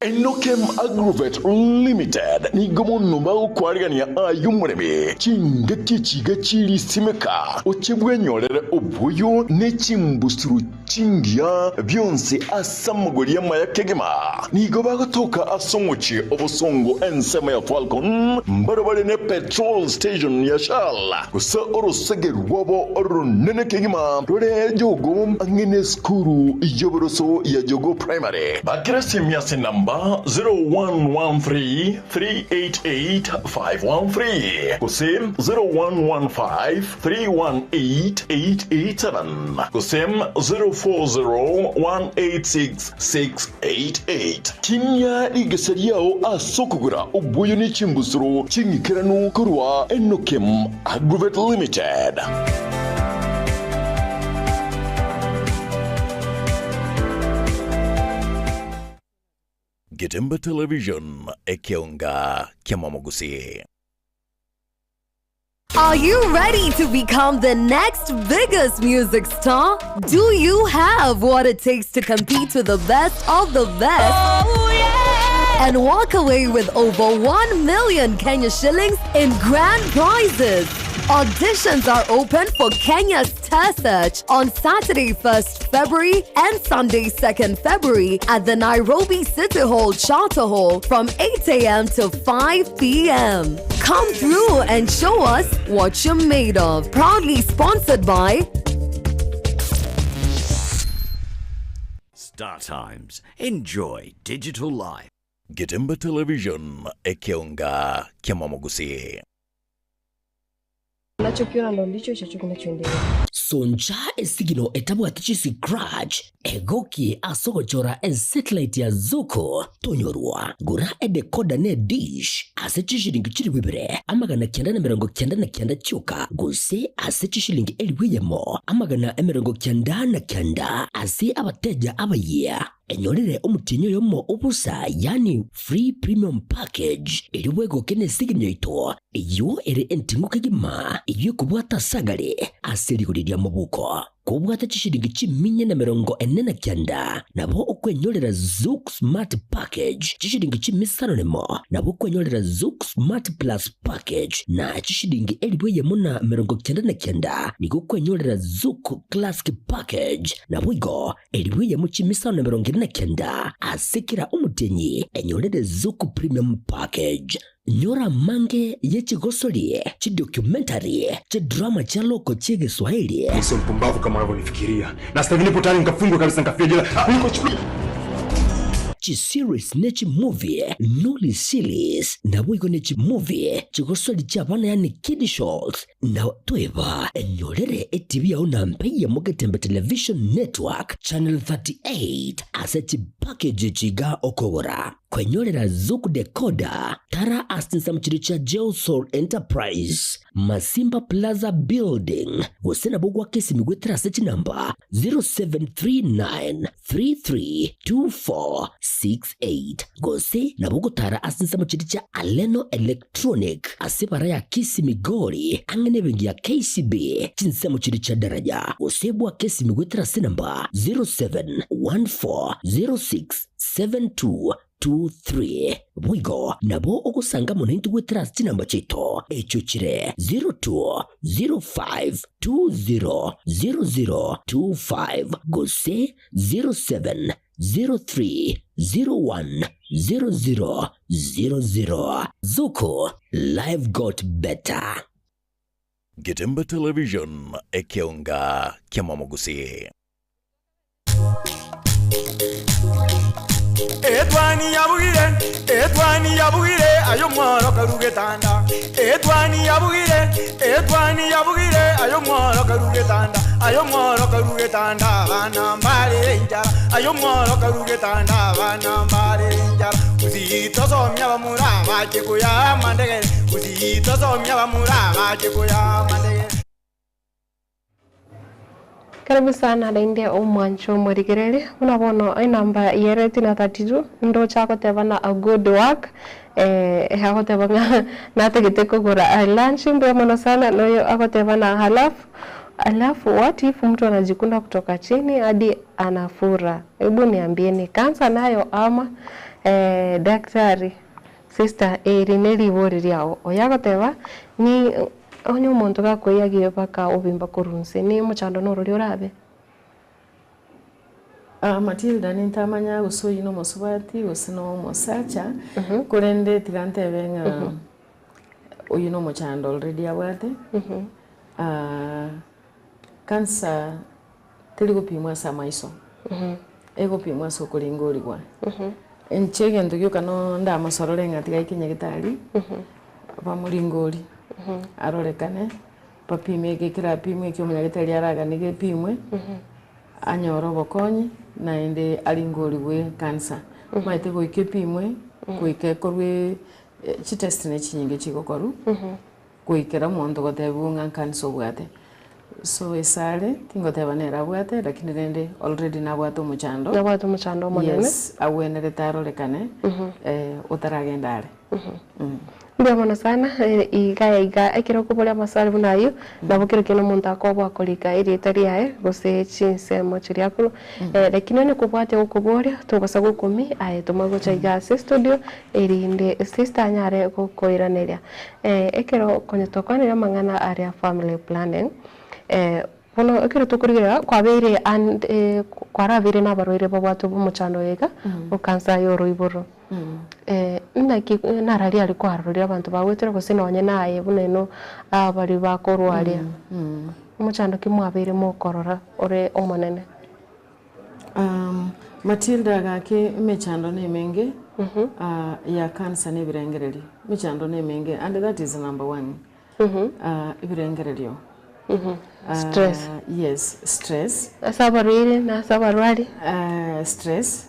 Enokem Agrovet Limited ni gomono ba ukwarigania ayumurebe kinga kichiga chiri simeka ochebwenyorere obuyo ne chimbusuru chingia byonse asamugoriya mayakegema ni goba gotoka asongochi obusongo ensema ya Falcon mbarabare ne petrol station ya Shell kusa orosege rwabo orunene kegema rore jogo angene skuru ijoboroso ya Jogo Primary bakrasi miase namba 0113-388-513 kusem 0115-318-887 kusem 040186-688 kinya igesariao asokugura ubuyo ni chimbusuro chingikiranu kurwa Enokem Agrovet Limited. Gatemba Television, Ekionga Kimamogusi. Are you ready to become the next biggest music star? Do you have what it takes to compete with the best of the best? Oh, yeah! And walk away with over 1 million Kenya shillings in grand prizes. Auditions are open for Kenya's Star Search on Saturday 1st February and Sunday 2nd February at the Nairobi City Hall Charter Hall from 8 a.m. to 5 p.m. Come through and show us what you're made of. Proudly sponsored by Star Times. Enjoy digital life. Gatemba Television, Ekionga Kimamogusi. Unachokiona ndo ndicho kinachoendelea. Sonja esigino etabwatichi scratch egoki asogochora satellite ya Zuku tonyorwa gura edekoda ne dish asechishilingi chiri wibere amagana 999 cyuka guse asechishilingi eliwiyemo amagana 999 ase abateja abaye enyorere umutinyo yomo ubusa yani free premium package eliwego kene siginyo ito iyo ere entinguka gima iyo kubwata sagale aseligorirya mubuko kubwata chishilingi chiminye na 49 nabo okwenyorera Zuku Smart Package chishilingi chimisano nemo nabo okwenyorera Zuku Smart Plus Package na chishilingi elibweye muna 99 niko kwenyorera Zuku Classic Package nabo igo elibweye mu chimisano 49 asekera umutenyi enyorere Zuku Premium Package nyora mange yechigosoli chidocumentary chidrama cha loko chege Swahili. Sio mpumbavu kama unavyonifikiria. Na sasa hivi nipo tayari nikafungwa kabisa nikafia jela. Niko chukua series nechi movie noli series na wigo nechi movie chigosoli cha bana yani kid shows na toeva enyorere TV ya unampeya Mugetembe Television Network channel 38 aseti package chiga okowora kwenyorera Zuku decoder tara asinsa mchiricha Geosol Enterprise Masimba Plaza Building usena bugwa kesi migwetera sechi namba 0739332468 gose na bugu tara asinsa mchiricha Aleno Electronic asibara ya kisi migori angene bengi ya KCB chinsa mchiricha daraja usebwa kesi migwetera senamba 0714067223 Wigo nabo okusanga munintu wetrust namba chito echuchire 0205200025 gose 0703010000 Zuku life got better. Getembe Television ekeonga kiamamugusi. Etwani yabugire ayo mworo karugetanda Etwani yabugire ayo mworo karugetanda bana mbale njara ayo mworo karugetanda bana mbale njara uzito somya bamura baje kuya mandege uzito somya bamura baje kuya mandege. Karibu sana dainde omwancho morigerere unabono inamba yereti na 32 ndo chako tebana a good work hako tebanga nategete kugura lunch mbe mono sana noyo ako tebana halafu what if mtu anajikunda kutoka chini hadi anafura. Hebu niambieni kansa nayo ama daktari sister erineli woriria oyako teba ni onyo muntu gakoyagiye baka obimba kurunse ni muchando norori orabe. Matilda nintamanya usoyi no musubati usino musacha kurende tigante benga oyino muchando already awate kansa teligopimwa samaiso egopimwa sokolingorigwa enchege ndugyo kano ndamasorore ngatiga ikinya gitari bamuringori arorekane papime gekira pimwe kyo munyagitari araga nige pimwe anyoro bokonyi na ende alingoriwe kansa maite goike pimwe goike korwe chi test ne chinyinge chigokoru goikera mondo gotebunga kansa obwate so esale tingotebanera bwate lakini rende already nabwato muchando monene yes awenere tarorekane utaragendare Mbona sana iga ekiro kubolia maswali bunayo nabukiro kino muntu akobwa kolika iri tariae gose chinse mochiri akuru lakini ne kubwate okubolia tubasa gukumi tumago chaiga studio iri inde sister nyare koiraneria ekiro konyotokwanira mangana area family planning Pono ekiro tukurigira kwabere and kwarabere nabaroire babwatu bumuchando yega ukansa yoro iboro ndaki narari ari kwarurira abantu bagwetera gose nonye naye buneno abari bakorwaria umuchando kimwabere mokorora ore omonene. Matilda gake mechando ne menge ya cancer ne birengereri mechando ne menge and that is number 1 ibirengererio. Stress. Yes, stress. Asabarwire na asabarwari. Stress.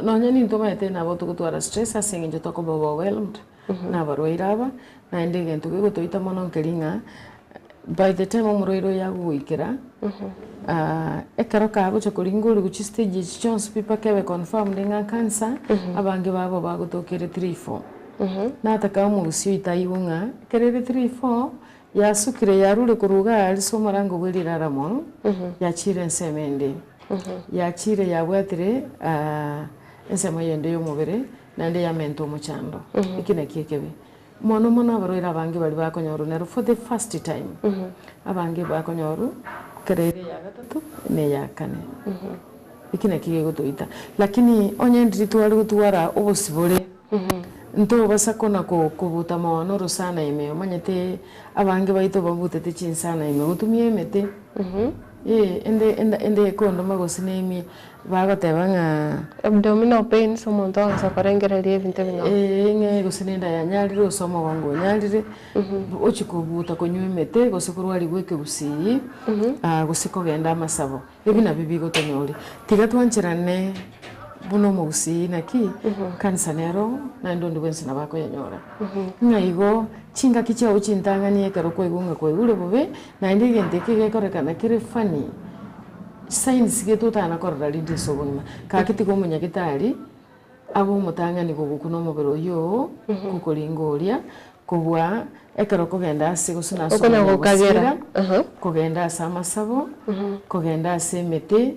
No nyani ntomete na boto kutwara stress asinge njo toko overwhelmed. Na barwaire aba na ende gento gigo toita mono nkeringa. By the time omurwaire yaguikira ekaro kabo chokoringuri guchi stage chons pipa kebe confirmed nga cancer abange babo bagutokere 3-4 na ataka mugusi itaiunga kerere 3-4 yasukire yarure kuruga ali somorango bwirira mono yachire nsemende yachire yabwatire ensemo yende yo mubere nande yamento omuchando ikine kikebe mono abaroira abange bali bakonyoru nero for the first time abange bakonyoru kerere ya gatatu ne ya kane ikina kige gutuita lakini onye nditwari gutwara obusibore nto basakona ko kubuta mono rusana ime manyete abange baito babutete chinsana ime gutumie mete ende kondo magosinemi bagotebanga abdominal pain somonto asaparengereria ebintu binga nge gusinenda ya nyarire usomo wangu nyarire ochikubuta konyumete gosekurwari gweke busiyi gusiko genda amasabo ebina bibigo tonyori tiga twanchirane buno mugusi naki kansa nero na ndondo bwense nabako yanyora ngaigo chinga kicha uchintanganie karo kwegunga kwegure bobe na ndige ndeke korekana kire fani science geto tana korra lindi sobonima kakiti ko munyagitari abo mutangani gogukuno mubero yo kukolingoria kubwa ekaro kogenda ase gusuna okona gukagera kogenda ase amasabo kogenda ase mete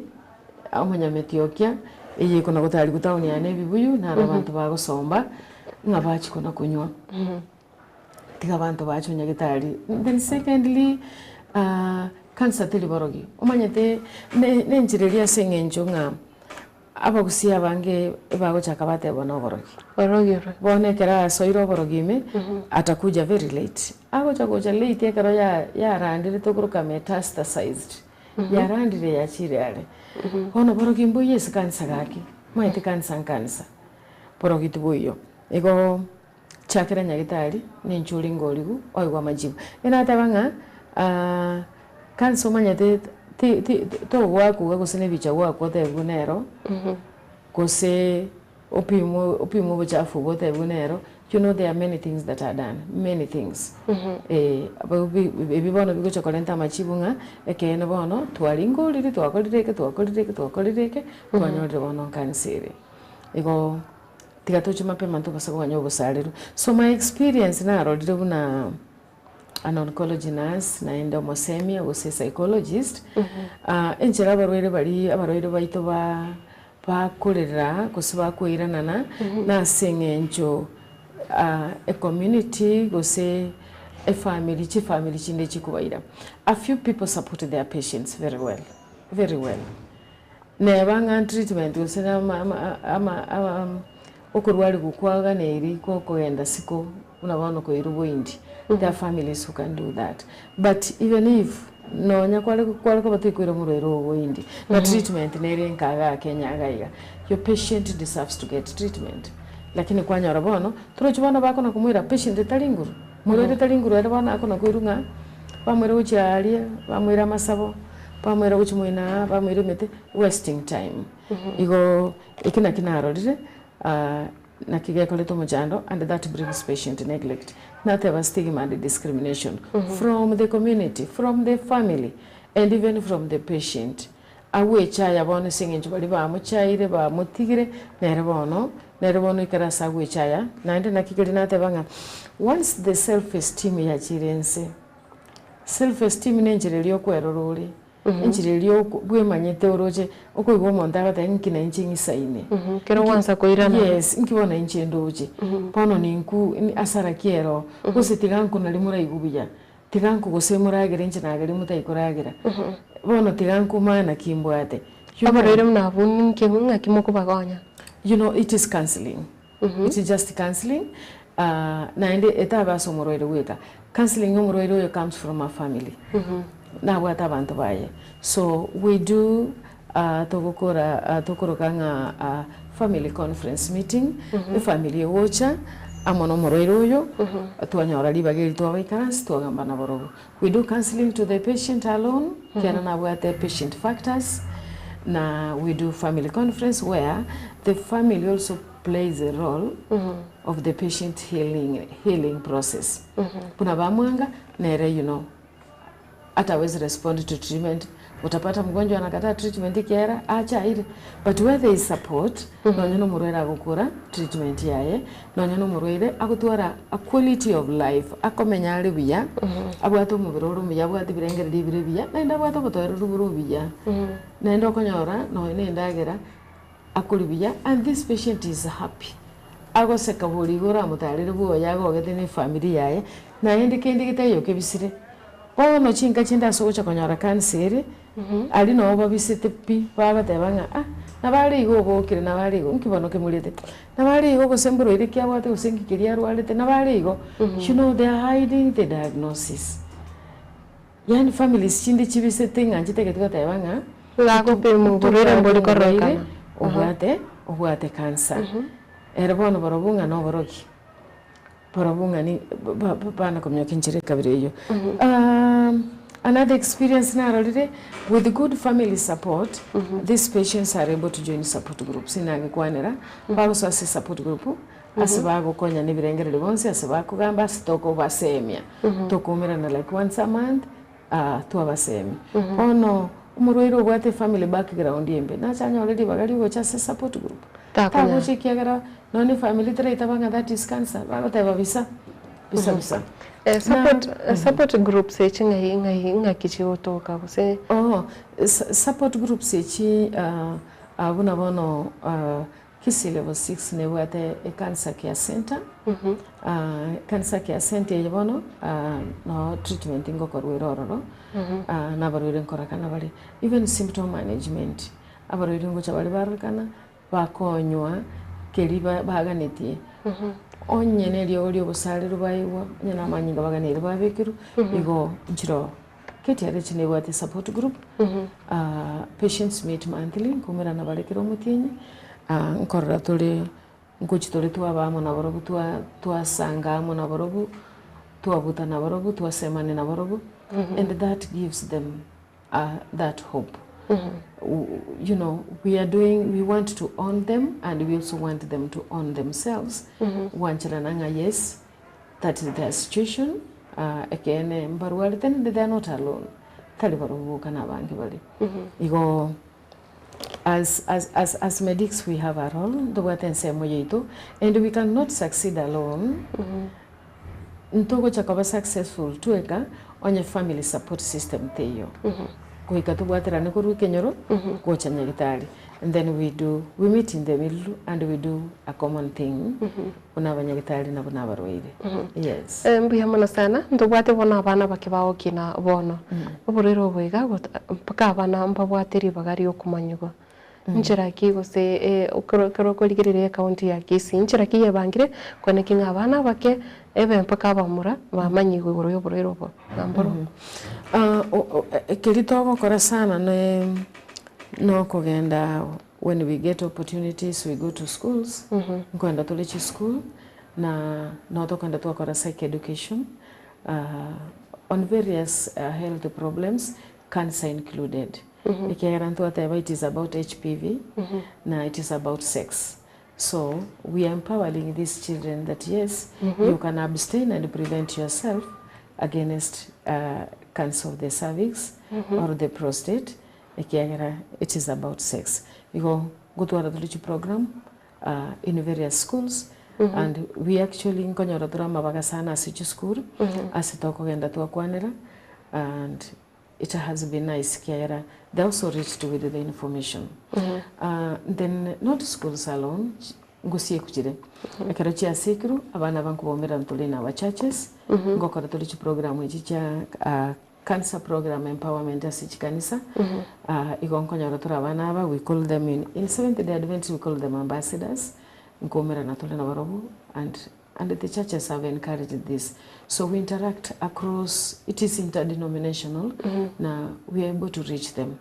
amunyametiokia eye kona gutari gutauni ane bibuyu na abantu bagosomba ngabachi kona kunywa tiga abantu bacho nyagitari. Then secondly cancer teliborogi omanyete nenjireria sengenjo nga abagusia bange bagochaka batebona oborogi bonekera soiro borogime atakuja very late agocha late ekero yarandire tokuruka metastasized yarandire yachire ale ono borogi mbuye kansa gaki maite kansa borogi tubuyo ego chakera nyagitari nenchuri ngoligu oigwa majibu ena tabanga kanso manyate to waku gusene bicha waku tegunero kose opimo buchafu bote bunero. You know, there are many things that are done, many things. Bibono bigucha kolenta machibunga ekene bono twaringolire twakolireke twanyore bono kansere ego tigatoche mapema ntubasa kwanyo busaliru. So my experience na rodire buna an oncology nurse na endomosemia was a psychologist. Enchera abarwaire baito bakorera kusiba kwiranana na sengencho a community gose a family chinde chikubaira. A few people support their patients very well. Nebanga treatment gose ama okurwali gukwaga neri ko koenda siko unabona ko iruboindi. There are families who can do that. But even if no nyakwale ko batikwira murero oboindi na treatment neri nkaga Kenya gaiga, your patient deserves to get treatment. Lakini kwa nyara bono turochibona bako na kumwira patient talinguru murere talinguru era bana akona kwirunga bamwira uchialia bamwira masabo bamwira uchimwina bamwira mete wasting time igo ikina kinarorire na kigekoleto mujando, and that brings patient neglect. Not ever stigma and discrimination from the community, from the family, and even from the patient. Awe chaya bono singing chubali ba muchaire ba mutigire nerebono ikarasa awe chaya naende nakikiri natebanga. Once the self-esteem yachirense, self-esteem nenjirelio kwerorori enjirelio bwemanyete oroje okoigwa mondaga tankina inchingi saine kero wansa koirana. Yes, nkibona inchendoje pono ninku asara kiero gose tiganku nalimura igubiya tiganku gose muragere nchinaagere mutaikoragera bono tiganku mana kimbwate abarere mnabuni nkibunga kimokubagonya. You know, it is counseling. It is just counseling. Naende etaba somoroire weka counseling omoroire comes from a family. Na wata bantu baye. So we do tokorokanga family conference meeting, the family watcher, amono moroiro uyu twanyora libagiri twabaikaransi twagamba na borogo. We do counseling to the patient alone kiana na the patient factors, na we do family conference where the family also plays a role of the patient healing process. Kuna bamwanga nere atawezi respond to treatment. Utapata mgonjwa anakataa treatment ikiera acha ile, but where there is support nonyono murwera agukura treatment yaye nonyono murwere agutwara a quality of life akomenya ari biya abwato mubiroro muya bwati birengere dibire biya nenda bwato botoro ruburu biya nenda konyora no nendagera akuri biya, and this patient is happy agoseka buri gora mutarire buo yago gethini family yaye na yende kendi gitayo kebisire no chinga chinda socha konyora kansere ali no babisite pi baba tebanga na bali go gokire na bali go nkibono kemulete na bali go gosemburo ire kya wate usengikiria rwalete na bali go they are hiding the diagnosis. Yani families chindi chibisite nganje teke tebanga lago pe mugurira mbori koreka obwate cancer erbono barobunga no boroki parabunga ni bana komyoka injire kabire iyo. Another experience narorire with good family support, these patients are able to join support groups inange kwanera baruso ase support group asibago konya nibirengere bonse asibako gamba sitoko basemia tokumira na like once a month twabasemi ono umurwiro gwate family background yembe na chanya already bagari go chase support group takonya chikiagara noni family tera itabanga that is cancer bagoteba bisa support groups inga kichi otoka kuse support groups echi abuna bono kisi level 6 ne wate a cancer care center cancer care center yebono no treatment ingo korweroro na barwire nkorakana bali even symptom management abarwire ngo chabali barukana bakonywa keliba baganeti onyene lyo busale rubayiwa nyana manyinga baganere babekiru igo njiro keti ari chine wate support group patients meet monthly kumira na balekero mutinyi nkorora tole nguchitole twabamo na borobu twasanga mo na borobu twabuta na borobu twasemane na borobu and that gives them that hope. We want to own them, and we also want them to own themselves. Wanchirananga, yes, that is their situation. Again, but they are not alone. As medics, we have a role, and we cannot succeed alone. Ntogo chakaba successful tueka on your family support system teyo. And then we meet in the middle and we do a common thing. Yes. Mbiyamana sana ndobwate bona abana bakibao kina bono. Oborero bwega mpaka abana mbabwateri bagari okumanyugo. Njira kigo se okoro koligirire account ya kisi njira kiye bangire konekinga abana bake ebe mpaka bamura bamanyigo igoro yoborero bo ngamboro. Kilitogo kora sana no kugenda when we get opportunities we go to schools. Kwenda tulichi school na kwenda tukora psych education on various health problems, cancer included. It is about HPV, na it is about sex. So we are empowering these children that yes, you can abstain and prevent yourself against cancer of the cervix or the prostate. It is about sex. We go to our program in various schools, and we actually nkonyora drama bagasana sichi school asitoko genda twakwanira, and it has been nice. They also reached with the information. Then not schools alone. Ngusie kuchire. Ekarachi asikru abana bankubomera ntulina wa churches. Ngokora tulichi program echicha cancer program empowerment asichikanisa. Igonkonyora turabana aba, we call them in Seventh-day Adventist we call them ambassadors. Ngomera natulina barobu, and the churches have encouraged this. So we interact across, it is interdenominational. Now we are able to reach them.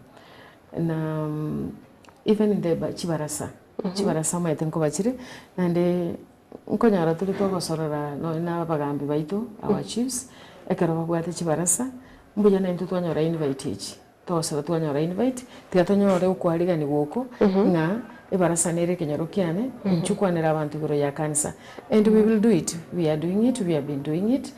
And even in the Chibarasa, Chibarasa maitenko bachire, and nkonyara tuli twagosorora no na bagambi baitu our chiefs ekero bagwate chibarasa mbuya na into twanyora invite each tosora twanyora invite tigatonyore ukwarigani guko nga ebarasa nere kenyaro kiane nchukwanira abantu igoro ya kanisa and we will do it, we are doing it, we have been doing it.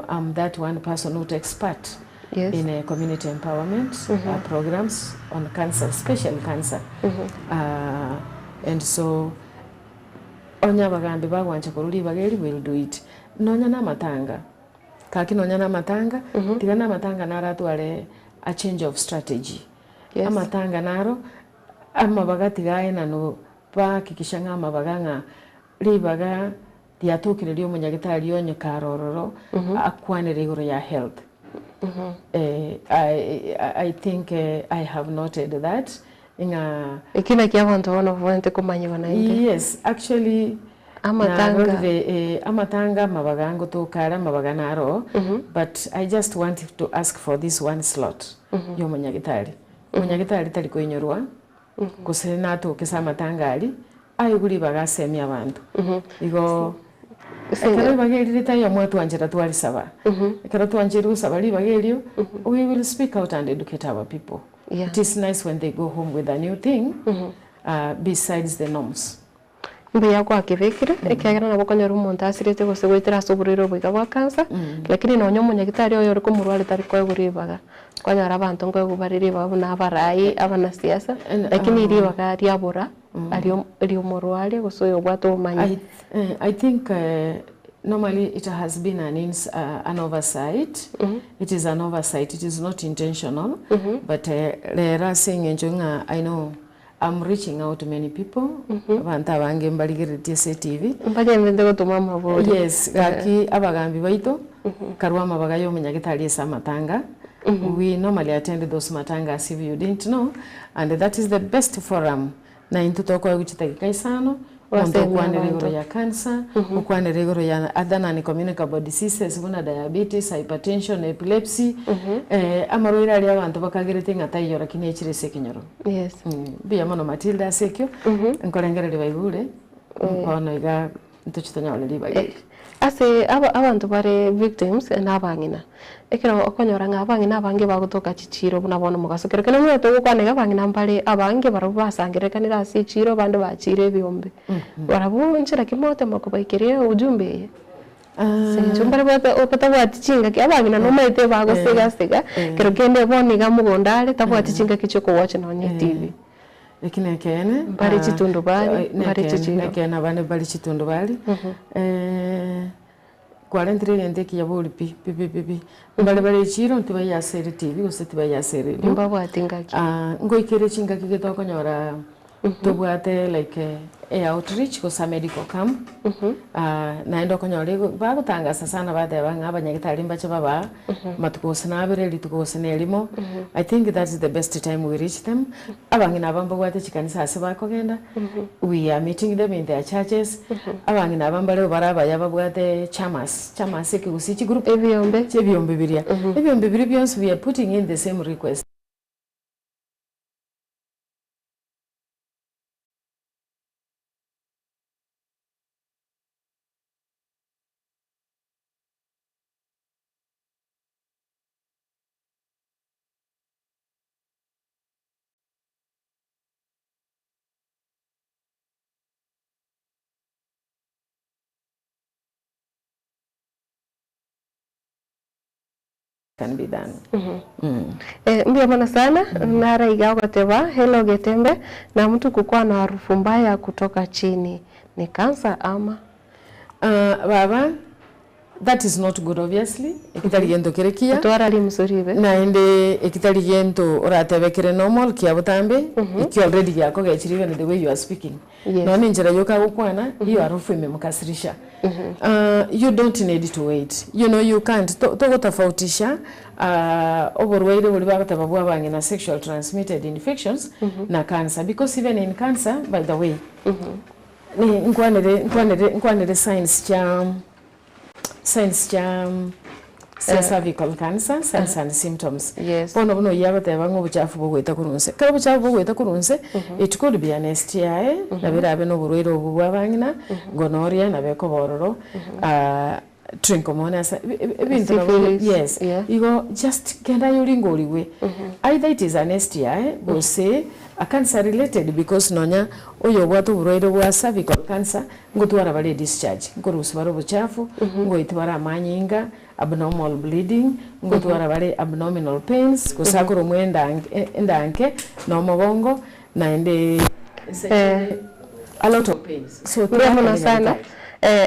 I'm that one person who takes part in community empowerment programs on cancer, especially cancer. And so onya bagambi bagwanje kururi bageri will do it. Nonya na matanga kaki nonya na matanga tigana matanga naratware a change of strategy. Amatanga naro amabaga tigaye nano bakikishanga amabaganga ribaga diatokire ryo munyagitari onye karororo akwanire igoro ya health. I think I have noted that inga ikina kia wantu wana vuente kumanya wanainde. Yes, actually amatanga mabagango to kara mabaganaro but I just wanted to ask for this one slot yo munyagitari tali ko inyorwa kusena to kesa matangari ayuguri bagasemya abantu igo ekero bageri tayo mwetu anjira twali saba ekero twanjiru saba li bagerio we will speak out and educate our people. It is nice when they go home with a new thing besides the norms. Mbeya kwa kivekire ekagera nabo konyoru umuntu asirete gose gwitira soburiro bwiga bwa kansa lakini nonyo munyagitari oyo uri kumurwale tari kwa guribaga kwanyara abantu ngo gubarire babo n'abarayi abana siasa lakini iribaga ryabura ari umurwale gusoyo bwato manyi. I think normally it has been an oversight. It is an oversight, it is not intentional, but rera saying enjonga I know I'm reaching out to many people. Banta bange mbaligire TV. Mbaje mbende gutuma mabodi. Yes, gaki abagambi baito karwa mabagayo munyagitari esa matanga. We normally attend those matangas if you didn't know, and that is the best forum. Na intutoko guchitakika isano. Ukwane regoro ya cancer, ukwane regoro ya other non-communicable diseases, vuna diabetes, hypertension, epilepsy. Amaroira ali abantu bakagirete ngatai yora kinechire sekinyoro. Yes. Biya mono Matilda sekyo. Nkorengere libaigure. Kono iga ntuchitonya ole libaigure. Ase abantu bare victims n'abangina. Ekero okonyora ng'abangina abange bagutoka chichiro bunabona mugaso kero kene mweto gukwanega abangina mbale abange barabasangirekanira ase chiro bande bachire ebyombe. Barabunchira kimote makubaikire ujumbe. Sinjumbare bata opata watichinga ki abangina no maite bagosega kero kende boniga mugondale tabwatichinga kichoko watch na TV. Ekine kene bari chitundu bali bari chichiro kene bane bari chitundu bali kwarentire ndeki ya boli pi bale chiro ntiba ya seri TV usetiba ya seri mbabo atingaki ngoikere chinga kigitoko nyora tobwate like outreach ko medical camp naendo konyore bagutangasa sana bade banga abanyagitari mbache baba matukosana abere litukosana elimo. I think that is the best time we reach them. Abangina bamba gwate chikanisa ase bakogenda we are meeting them in their churches. Abangina bamba leo baraba yababwate chamas ekigusichi group ebyombe biria ebyombe biri byonse we are putting in the same request. Can be done. Mbia mana sana nara igao kateba hello getembe na mtu kukua na harufu mbaya kutoka chini ni kansa ama baba that is not good obviously ekitari gento kerekia twara li msuribe na ende ekitari gento oratebekere normal kia butambe iki already yako gachiriwe the way you are speaking no ninjira yoka gukwana hiyo harufu imemkasirisha. You don't need to wait. You know you can't togotafautisha oborwaire buli bagataba bangi na sexual transmitted infections na cancer, because even in cancer by the way ni nkwanere science cha cervical cancer signs and symptoms. Yes. Bono yagoteba ng'obuchafu bogweta kurunse kero obuchafu bogweta kurunse it could be an STI nabirabe n'oburwaire obu bw'abang'ina gonorrhea nabeko bororo trichomonas ebintu yes igo just genda yolingo oliwe either it is an STI or say a cancer related because nonya oyo bwatu burwaire bwa cervical cancer ngotwara bale discharge ngorusubara obuchafu ngoitwara amanyinga abnormal bleeding ngotwara bale abdominal pains kusakura mwenda endanke no mabongo na ende a lot of pains so turamona sana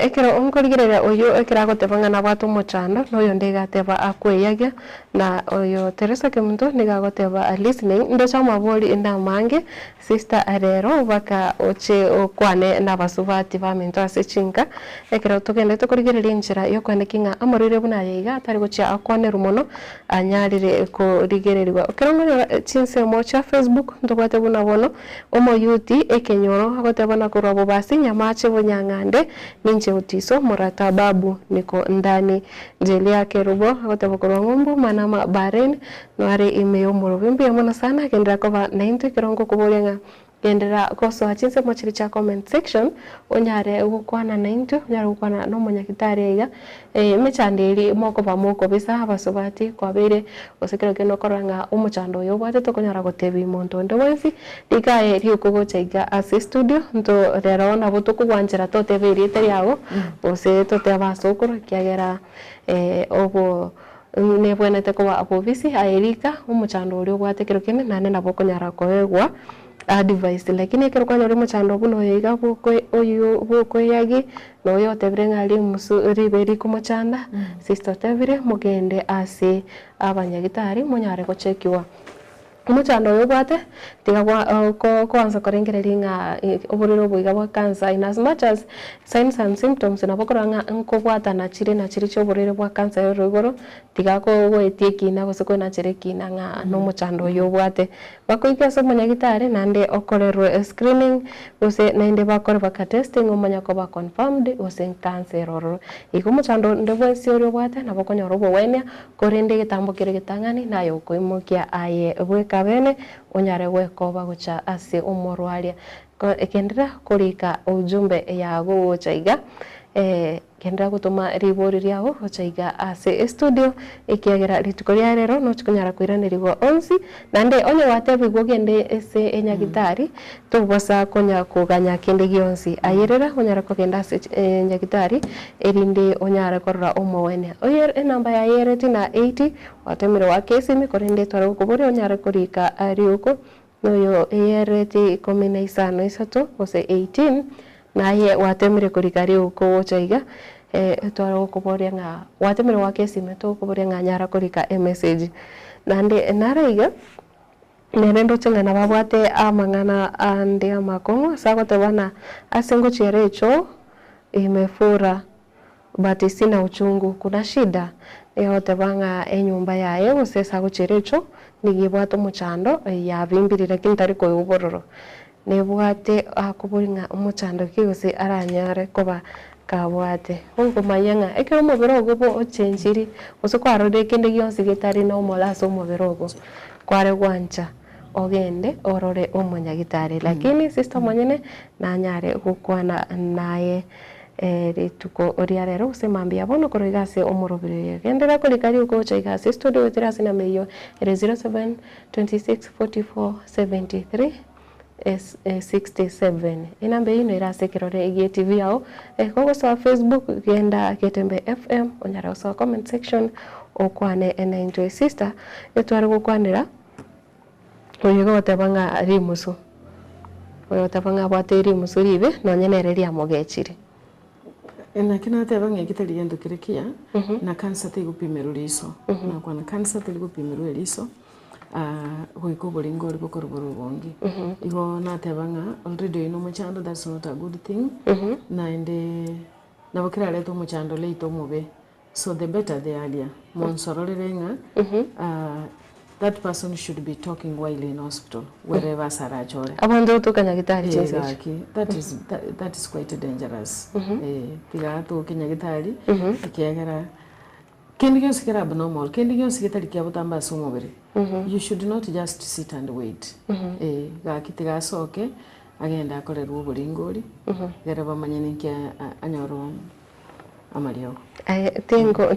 ekero onkorigirira oyo ekera gotebanga na bwatu mochando noyo ndigateba akweyagia na oyo Teresa Kemunto nigagoteba listening ndo chama boli inda mange sister arero baka oche okwane na basubati ba mento asechinka ekero tugende tukorigirira njira yo kwanekinga amorire buna yiga atari gocha akwane rumono anyarire ko rigererirwa okerongo chinse mocha Facebook ndogwate buna bono omo yuti ekenyoro agoteba na kurabo basi nyamache bunyangande ninche utiso murata babu niko ndani jeli yake rubo agoteba kurongombo manama baren noare imeyo murovimbi amona sana kendra koba 90 kirongo kubolenga kendra koso achinse mochiri cha comment section onyare ugukwana 90 onyare ugukwana no munyakitari iga mechandiri moko bamoko bisa abasobati kwabere osekero keno koranga umuchando yo bwate tokonyara gotebi monto ndo wensi dikaye rikugo chaiga as studio ndo rerona butuku gwanjira totebiri teriago ose totebasokoro kiagera obo nebwenete kuba abovisi aerika umuchando uri bwate kero kene nane nabokonyara koegwa advice lakini kero kwa nyori muchando buno yiga buko yagi no yo tebrenga ali musu riberi kumuchanda sister tebire mugende ase abanyagitari munyare ko chekiwa umuchando yo bwate tiga kwa kwanza korengereringa oburiro bwiga bwa cancer in as much as signs and symptoms na bokoranga nko bwata na chiri cyo burire bwa cancer yo rugoro tiga ko wetie kina goseko na chire kina nga no muchando yo bwate bakoika so munyagitari nande okorerwe screening ose nande bakore baka testing omanya ko ba confirmed ose cancer roro iko muchando ndebwe sio bwate na bokonyoro bo wenya korende gitambukire gitangani nayo ko imokia aye bwe kabene onyare wekoba gucha ase umorwaria ekendera kurika ujumbe yago ochaiga kendera gutuma ribori riago ochaiga ase studio ekiagera ritukoria rero no chikunyara kwiranirigwa onsi nande onye watebi gogende ese enyagitari tobosa konya kuganya kende gionsi ayerera onyara kogenda ase enyagitari erinde onyara korra omowene oyer namba ya yereti na 80 watemiro wa kesimi korinde twara kubore onyara kurika ariuko noyo yereti komina isano isato ose 18 naye watemire kurikari uko chaiga twara kuboria nga watemire wa kesimi to kuboria nga nyara kurika message nande naraiga nerendo chenga na babwate amangana ande amakongo sagote bana asengo cherecho imefura but sina uchungu kuna shida yote banga enyumba yae usesa gucherecho nigibwato muchando ya bimbirira kintari ko ubororo nebwate akuburinga umuchando kigose aranyare koba kabwate ungo mayanga ekero mubirogo bo ochenjiri usokwaro kende gionsi gitari no molaso mubirogo kware gwancha ogende orore umunyagitari lakini sister monyene nanyare gukwana naye rituko oria rero usemambia bono korigase omorobire gendera kolikari uko chaigase studio terasi na meyo 07 26 44 73 67 inambe ino irase kirore igi TV yao kogo sa Facebook genda Getembe FM onyara so comment section okwane enjoy sister etware gukwanira oyigo gotebanga rimuso oyo tabanga bwateri musuribe nonyenereria mogechiri ena kina tebanga gitari yendo kirekia na cancer tegupimero liso na kwa cancer tegupimero liso goiko bolingo ri bokoroboro bongi igo na tebanga already no muchando that's not a good thing na ende na bokira leto muchando leito mube so the better the earlier monsororenga that person should be talking while in hospital wherever sarachore abando tukanya gitari exactly that is quite dangerous tiga to kenya gitari kiagera kendi gyonse kera abnormal kendi gyonse getari kia butamba somobere you should not just sit and wait gakiti gasoke agenda akorerwa oboringori gera bamanye ninkia anyoro amario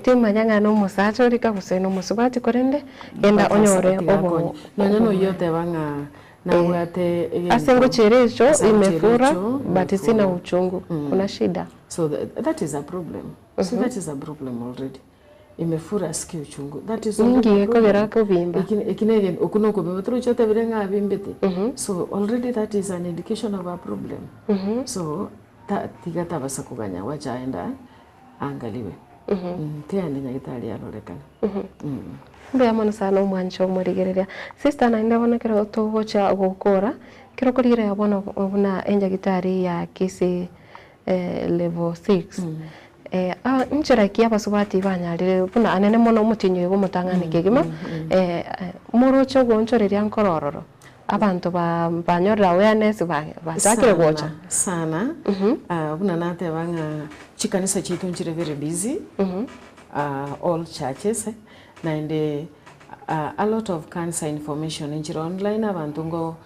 timanya no musacho rika guseno musubati korende genda onyore obo no yote banga na wate asengo cherecho imefura but sina uchungu kuna shida so that is a problem so that is a problem already imefura ski uchungu that is ngi kogera ko bimba ikinege okuno ko bimba chote birenga bimbete so already that is an indication of a problem so tigata basa kuganya wachaenda angaliwe tiane nyagitari arorekana mbe amana sana umwancho murigereria sister na ndabona kero togocha gukora kero kurire abona ubuna enjagitari ya kisi level 6 njira kia basubati banyarire buna anene mono mutinyo gumutangane kegima murocho gonchoreria nkorororo abantu banyorera awareness batakire gocha sana buna nate banga chikanisa chitu nchire very busy all churches and a lot of cancer information nchire online abantu ngo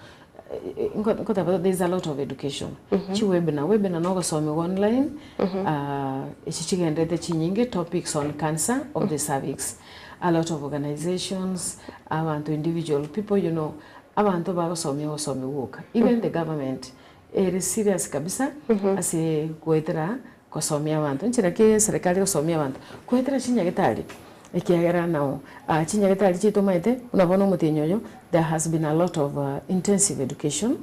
there's a lot of education chi webinar no gosome online chichigendete chinyinge topics on cancer of the cervix a lot of organizations abantu individual people you know abantu bagosome woka even the government is serious kabisa ase kuetera kosomia abantu nchira ke serikali kosomia abantu kuetera chinyagitari ekiagera nao chinyagitari chitumaite unabona mutinyoyo there has been a lot of intensive education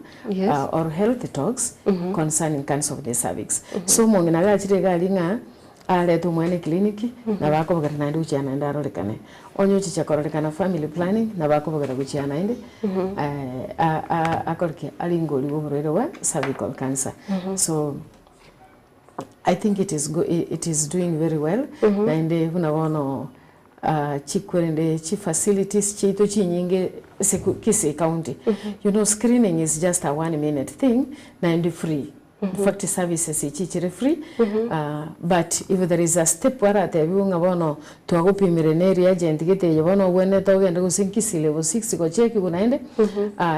or health talks concerning cancer of the cervix so mongina gachire galinga aleto mwane kliniki na bako bagara na nduchi ana ndaro rekane onyo chicha kororekana family planning na bako bagara guchi ana inde akorke alingoli goborero wa cervical cancer so I think it is doing very well na inde unawono chikwende chi facilities chito chinyinge kisi county you know screening is just a 1 minute thing na inde free in fact services ichichire free but if there is a step where atebiunga bono twagupimire neri agent gite bono wene togende gusinkisi level 6 go check gunaende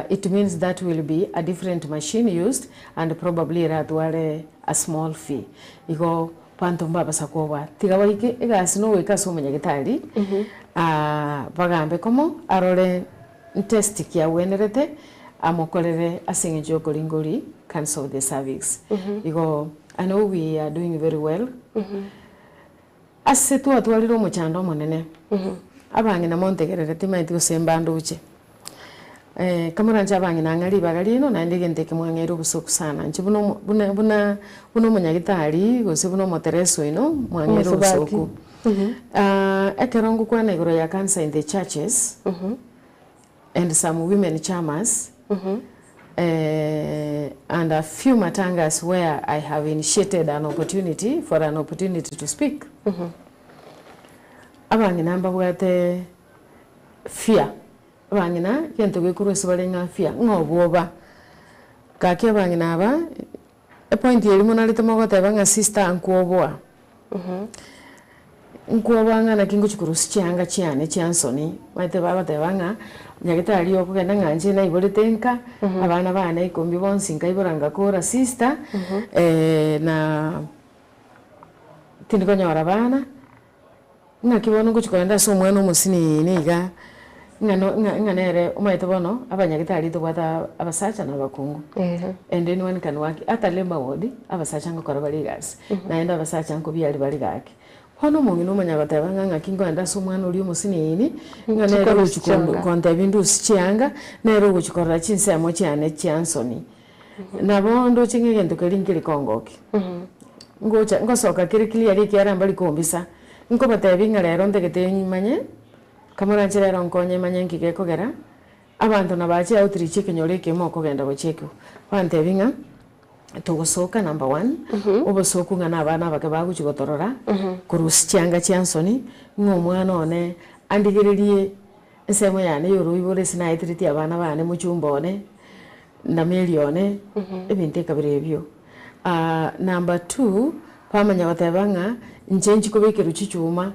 it means that will be a different machine used and probably ratware a small fee igo panto mbaba sakoba tigawaike egasi no weka so munyagitari bagambe komo arore test kia wenerete amokolere asinge jokolingoli cancer of the cervix igo I know we are doing very well asetu atwaliro muchando monene abangi na montegerere timaiti gusemba nduche kamara njabangi na ngari bagali no nandege ndeke mwangero busoku sana nchi buna munyagitari gose buno motereso ino mwangero busoku ekerongo kwa negoro ya cancer in the churches and some women chamas and a few matangas where I have initiated an opportunity to speak. Abangi namba bwate fear. Abangina yento gekuru sibalenga fear ngoboba. Kake abangi naba a point yeli monalite mogote banga sister ankuoboa. Nkuobanga na kingo chikuru sichanga chiane chansoni maite baba tebanga nyagitari okugenda nganje na iboletenka abana bana ikombi bonsinga iboranga kora sister na tindikonyora bana ngakibono guchikwenda so mwana umusini niga nganere umaite bono abanyagitari tobata abasacha na bakungu and anyone can work at a labor ward abasacha ngakora bali gas naenda abasacha nko byali bali gake hono mungino manyagata nganga kingo anda so mwana uri umusini ini nganere guchikondo konta bindu sichanga nero guchikora chinse mo cyane cyansoni nabondo chingegendo kalinkiri kongoki ngocha ngosoka kiri clear ki aramba likombisa nko batabinga rero ndegete nyimanye kamara nchera nkonye manye nkige kogera abantu nabachi outreach kenyoleke mo kogenda gocheko bantabinga tugosoka number 1 obosoku ngana abana bake baguchigotorora kurusichanga cyansoni ngomwana one andigererie ensemo yane yoro ibore sinaitriti abana bane mu chumbone na milione ebinte kabirebyo number 2 pamanya batabanga njenji kubekero chichuma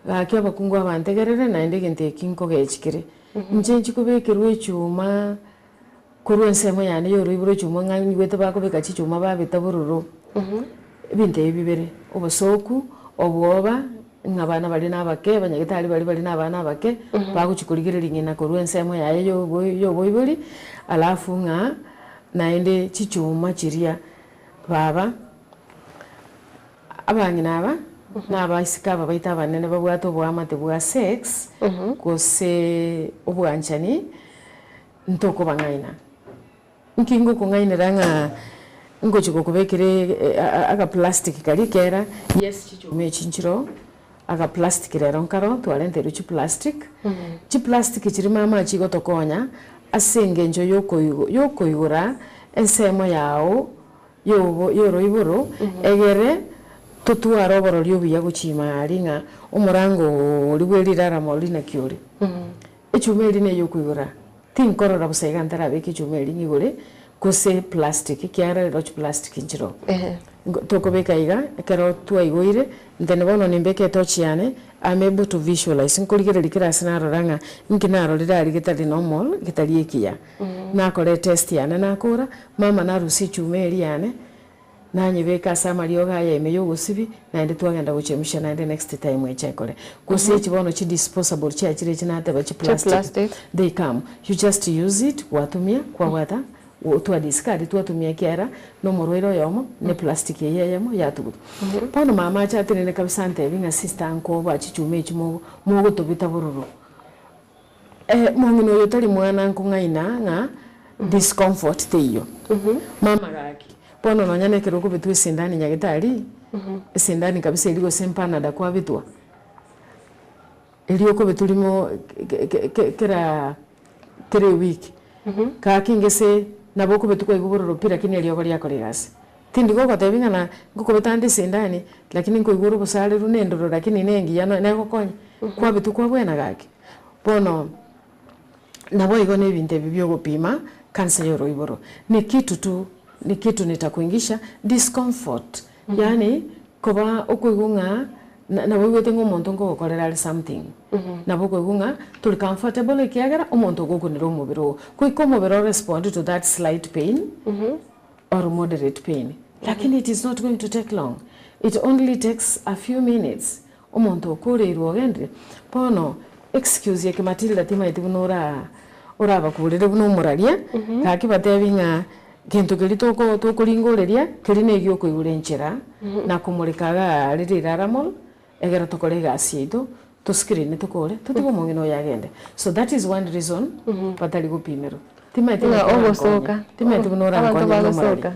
gaki abakungu abantegerere naende egento kinko gechikire nche nchikubekirwe echuma korwa ensemo yane yoroiboro echuma ng'ani gwete bakobeka chichuma babeta bororo ebinto ebibere obosoku obwoba ng'abana bari nabake abanyagitari bari n'abana abake bagochikorigereria ng'ina korwa ensemo yaye yoboibori alafu ng'a naende chichuma chiria baba abang'ina aba n'abaisika aba baita abanene babwate obwamate bwa sex gose obwanchani ntoko bang'aina nkingo kung'ainera ng'a ngochiko kubekire aga plastic kari kera yes chichuma echinchiro aga plastic rero nkaro twarenteru chi plastic chirima amachi gotokonya ase engencho yokoigura ensemo yao yoroiboro egere tutwara oborori obuya gochima aringa omorango oribwerira ramoli na kiori echuma eri ne yokoigura tinkorora busaiga ntarabe kichuma eri ngigore kose plastic kiara roch plastic inchiro tokobeka iga ekero twaigoire ndene bono nimbeke tochiane I'm able to visualize nkorigere likirasi naroranga nkinarorira ari gitari normal gitari ekiya nakore test yana nakora mama narusi chuma eri yane nanyibeka samari ogaya emeyo gosibi naende twagenda gochemisha naende next time echekore kose chibono chi disposable chi achire chinate bachi plastic they come you just use it watumia kwa wata twa discard twatumia kiara no morwero yomo ne plastic yeyemo yatugu pono mama chatirene kabisa ntebinga sister anko bachi chume chimo mogo tobita bururu mongino yotali mwana nkung'aina nga discomfort teyo mama gaki pono nonyane kiroko bitu sindani nyagitari sindani kabisa iligo sempana da kwa bitwa ilioko bitulimo kera week kakingese naboko betuko iguboro pira kini alioko lya kolegasi tindi go batebinga na ngoko betande sindani lakini ngo iguru busale runendo lakini nengi yana nego konya kwa betuko bwena gaki pono nabo igone ebintu bibyo gopima kansa yoroiboro ni kitu nitakuingisha discomfort yani koba okuigunga nabo igwetengo omonto ngo gokorera something nabo okuigunga tuli comfortable kiagera omonto gokunira omubiro kuiko omubiro respond to that slight pain or moderate pain lakini it is not going to take long it only takes a few minutes omonto okoreirwo ogendre pono excuse yake Matilda timaiti bunora oraba kurire buno muraria kakibatebinga gento kiri tokuringoreria kiri negyo kuigure nchera na kumurikaga ririra ramol egera tokore gasiito to screen tokore tutigo mongino yagende so that is one reason patali gupimero timaiti ogosoka timaiti bunora ngosoka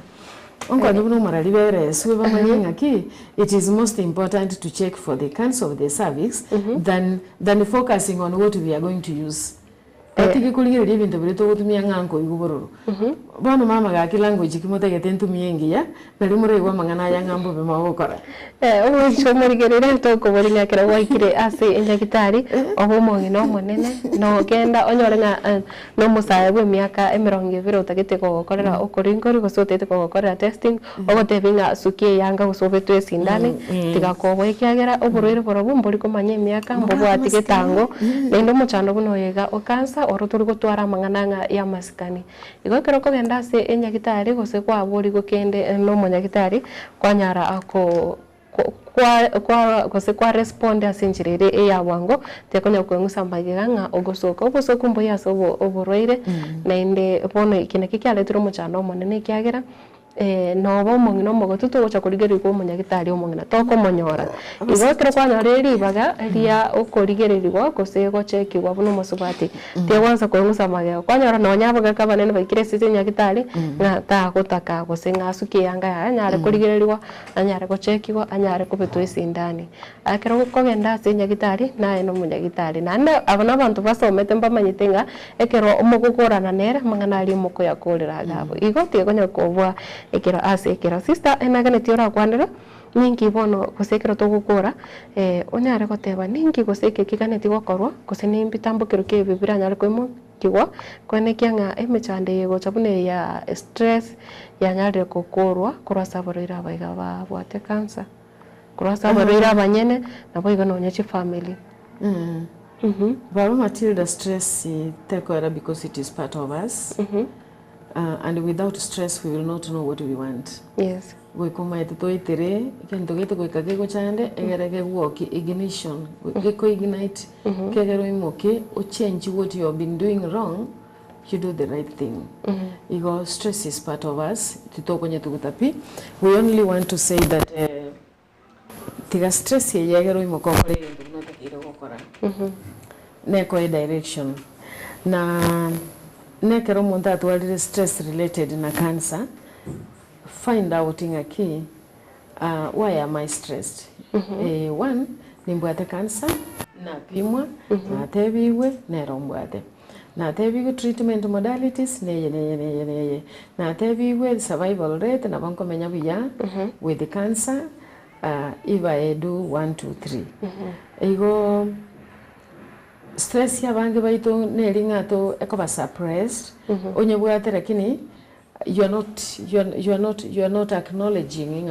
onko ndibuno marali bere suwe bamanyinga ki it is most important to check for the cancer of the cervix than focusing on what we are going to use atiki kuligere ebintu bire togotumia nganko igubororo bono mama gaki language kimotegete ntumie ngiya nari mureigwa mang'ana ya ngambo bemagokora ocho murigerere tokoboringa kera waikire ase enjagitari obo mongino monene no kenda onyorenga no musaye bwe miaka 20 utagete kogokorera okoringori gosotete kogokorera testing ogotebinga sukie yanga gosobetwe sindani tigakobo ikiagera oborwere borobo mbori komanya miaka mbogo atigetango nendo muchando buno yega okansa oroturi gotwara mang'ana ya masikani igokero kogenda ase enyagitari gose kwa bori gokende no monyagitari kwanyara ako kwa responde asinjirire eya wango tekonya kwengusa mbagira nga ogosoka mboya so oborwaire na inde bono ikine kikialetiro muchando monene kiagera no bo mongino mogotuto gocha kurigeri ko munyagitari omongina toko monyora igokero kwanyara ribaga ria okorigererirwa gose gocheki gwa buno musubati tewanza kwengusa magego kwanyara no nyabaga kabanene baikire site nyagitari nga ta gotaka gose ngasuki yanga ya nyare kurigererirwa anyare gochekiwa anyare kubetwe sindani akero kogenda se nyagitari nae no munyagitari nanda abana abantu basomete mbamanyitenga ekero omogokorana nera mangana ali moko yakorera gabo igotie gonya kobwa ekero ase ekero sister enagane tiora kwandera ninki bono gosekero togukora onyare goteba ninki goseke kiganeti gokorwa gose ni mbitambukiro ke bibira nyare kwemo kigwa kwene kyanga emechande yego chabune ya stress ya nyare kokorwa kurasa borira baiga ba bwate cancer kurasa barira abanyene nabo igana onyeche family. Baba Matilda, stress tekwara because it is part of us. And without stress we will not know what we want. Yes. We kuma ito itere kento geto ko kagego chande egerege work ignition geko ignite kegero imoke o change what you have been doing wrong, you do the right thing. Ego stress is part of us. Titoko nye tukutapi. We only want to say that tiga stress ye yegero imoko kore ndono takiro gukora. Neko e direction na nekero muntu atwalire stress related na cancer. Find out in a key, why am I stressed? One, nimbwate cancer, na pimwa, na tebiwe, na rombwate. Na tebiwe treatment modalities, neye. Na tebiwe survival rate, na banko menya biya, with the cancer, if I do 1, 2, 3. Ego, stress ya bange baito, neringa to, ekoba suppressed, onye bwate lakini, you are not acknowledging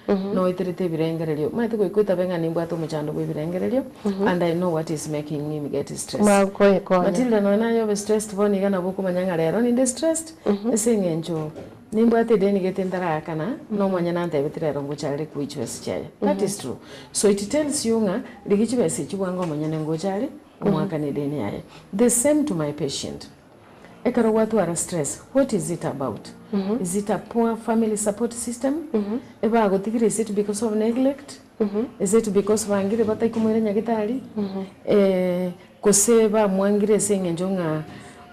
no iterete birengerelio maite ko ikuta benga nimba to mchando bwe birengerelio and I know what is making me get stressed. Matilda no na yo stressed boni gana buku manyanga lero ni stressed esengenjo nimba te deni getendara kana no mwanya nante betirero ngochale kuichwes chaya. That is true. So it tells you nga ligichwes chiwango mwanya ngochale umwaka ni deni yaye. The same to my patient. Ekaro watu are stress. What is it about? Is it a poor family support system? Eba agotikire, is it because of neglect? Is it because wangire bata ikumwere nyagitari? Koseba mwangire sengenjo nga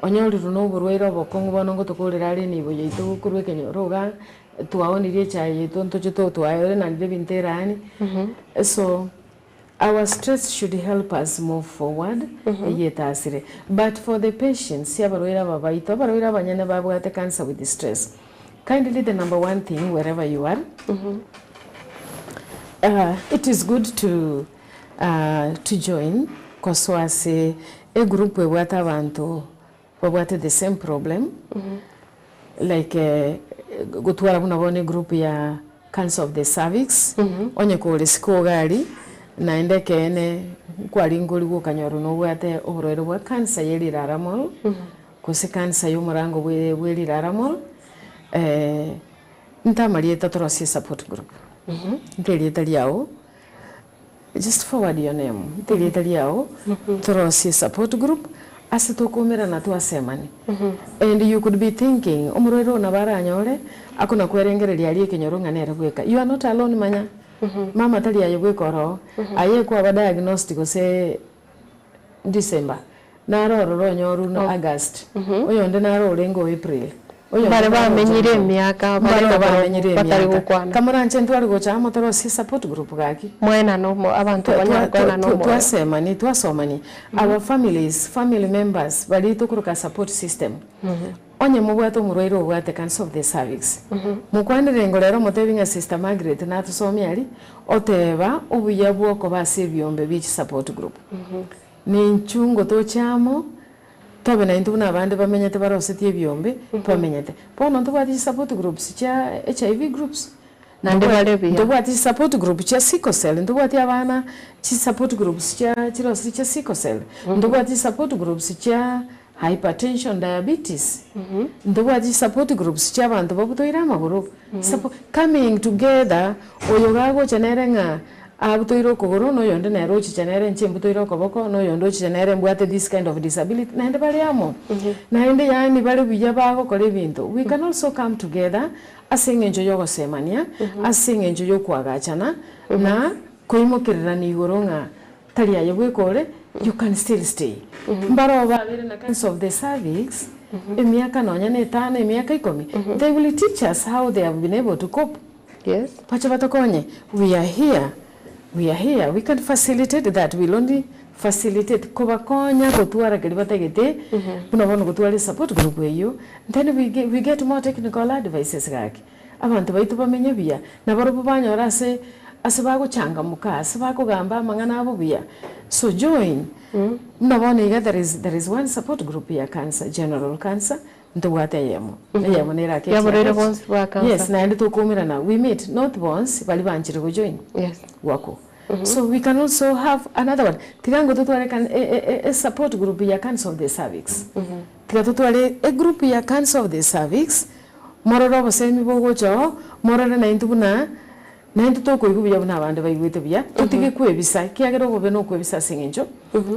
onyoli runo burwera bokongo banongo tokolera ari ni boye itu kurwe kenyoroga tuaonirie chaye tonto chito tuayore na ndebe interani. So our stress should help us move forward. But for the patients, cancer with stress. Kindly the number one thing, wherever you are, it is good to join because a group where we the same problem. Like gutwara kuna group ya cancer of the cervix. Onye kole sikogari. Na endeke ene kwa lingoli gukanyoru no bwate oburero bwa cancer yeli raramol kose cancer yomurango bweli raramol ntamalieta torosi support group ntelieta liao just forward your name ntelieta liao torosi support group asitokomera na twasemani and you could be thinking omurero na baranyore akona kwerengereria ali kenyoronga nere gweka you are not alone manya. Mama tali ayegwe koro aye kwa ba diagnostic se December na roro nyoru no August oyo nde na roro ngo April oyo bare ba menyire miaka bare ba menyire miaka kamara nchentu ari gocha motoro si support group gaki mwena no abantu banyakwana no twasema ni twasomani our family members bali tukuruka support system onye mubwato murwairo bwate cancer of the cervix mukwandire ngolero motevinga sister Margaret na tusomi ali oteba obuya bwoko base byombe bichi support group ni nchungo to chamo tobe na intu na bande bamenyete barosetie byombe bamenyete pono ntubati support groups cha HIV groups na ndebale bya ntubati support group cha sickle cell ntubati abana chi support groups cha chirosi cha sickle cell ntubati support groups cha hypertension, diabetes. Ndobwaji support groups chabantu babutoira amaguru. Coming together oyogago chanerenga abutoiro kogoro no yonde na rochi chanere nchimbutoiro koboko no yondo chanere mbwate this kind of disability na ende bali amo. Na ende yani bali bije bago kole bintu. We can also come together asengenjo yogo semania, asengenjo yokwagachana na koimokirira ni goronga tali ayebwe kole you can still stay. Mbaro babere na cancer of the cervix, emiaka nonya ne 5, emiaka 10. They will teach us how they have been able to cope. Yes. Pachapatokonye, we are here. We can facilitate that. We'll only facilitate kobakonya kotwara kelibata gete. Punabono kotwara support group weyo. Then we get more technical advices gaki. Abantu baitu bamenye bia. Na baro banyora se asabago changa muka, asabago gamba mangana abo bia. So join. There is one support group here, cancer, general cancer. ntugwate yemo yemo nera ke Yaborere bonsi bwa cancer. Yes, na ndi tukumira na we meet not bonsi bali banjire go join. Yes. Wako. So we can also have another one. Tigango tutwale kan a support group ya cancer of the cervix. Tiga tutwale a group ya cancer of the cervix. Mororo bosemi bogocho, mororo na intubuna na intutoko igubi yabuna abande bayigwete bya. Tutige kwebisa kiagero gobe no kwebisa singenjo.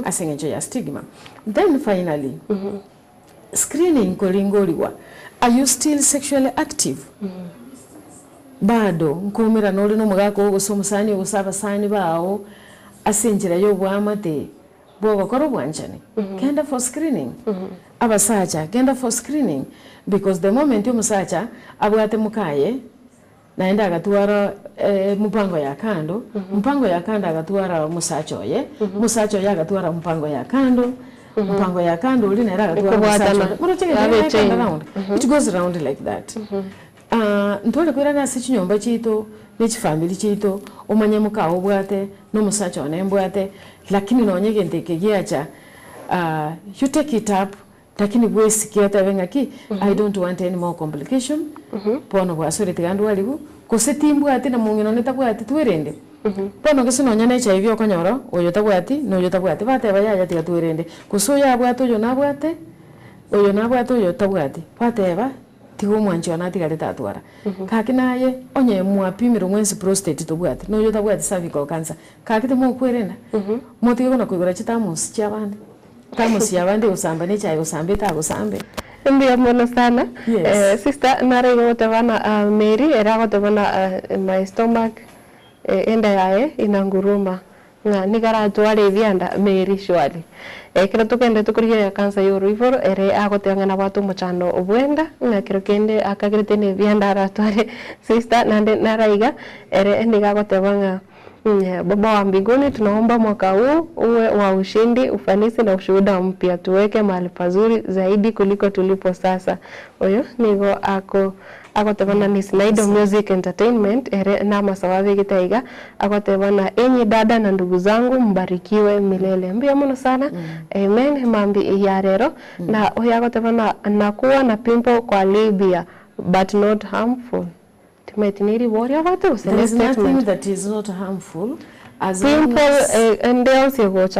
Asingenjo ya stigma. Then finally, screening kolingoliwa. Are you still sexually active? Bado nkomera noli no mugako gosomusani gusaba sani bawo asinjira yo bwamate bo bakoro bwanjani kenda for screening abasacha kenda for screening because the moment umusacha abwate mukaye naenda agatwara mupango ya kando mupango ya kando agatwara musacho ye musacho ya agatwara mupango ya kando mupango ya kando uli naenda agatwara musacho it goes around like that. Ntole kwera na sichi nyomba chito nechi family chito omanye mukawo bwate no musacha onembwate lakini nonyege ndeke giacha you take it up lakini bwesi kiata venga ki I don't want any more complication pono bwa sore tigandu waligu kosetimbu ati na mungino netabwate twerende pono kesino nyana HIV okonyoro oyo tabwati no yo tabwate bate bayaya tiga twerende kusoya bwato yo nabwate oyo tabwate pateba tigo mwanchi wanati gale tatwara kakinaye onye mwapimiro mwensi prostate tobwate no yota bwate cervical cancer kakite mo kwerenda motigo kona kwigora chitamus chabande tamus yabande usamba ne chayo usambe ta usambe Ndio mono sana. Sister nare gote bana Mary era gote bana my stomach enda yae inanguruma nga nigara twale vianda Mary shwali kira tukende tukuriya ya kansa yoru iforo ere agotenga na watu muchano obwenda nga kiro kende akagirete ne vianda ratwale sister nande naraiga ere ndiga gotebanga Baba wa mbinguni tunaomba mwaka huu uwe wa ushindi, ufanisi na ushuhuda mpya, tuweke mahali pazuri zaidi kuliko tulipo sasa. Oyo nigo ako tebana ni Snaido Music Entertainment ere na masawavi gitaiga ako tebana enyi dada na ndugu zangu mbarikiwe milele. Mbia mno sana. Amen. Mambi ya rero na oyo ako tebana nakuwa na pimple kwa Libya but not harmful. There is nothing that is not harmful. As pimple and also yes,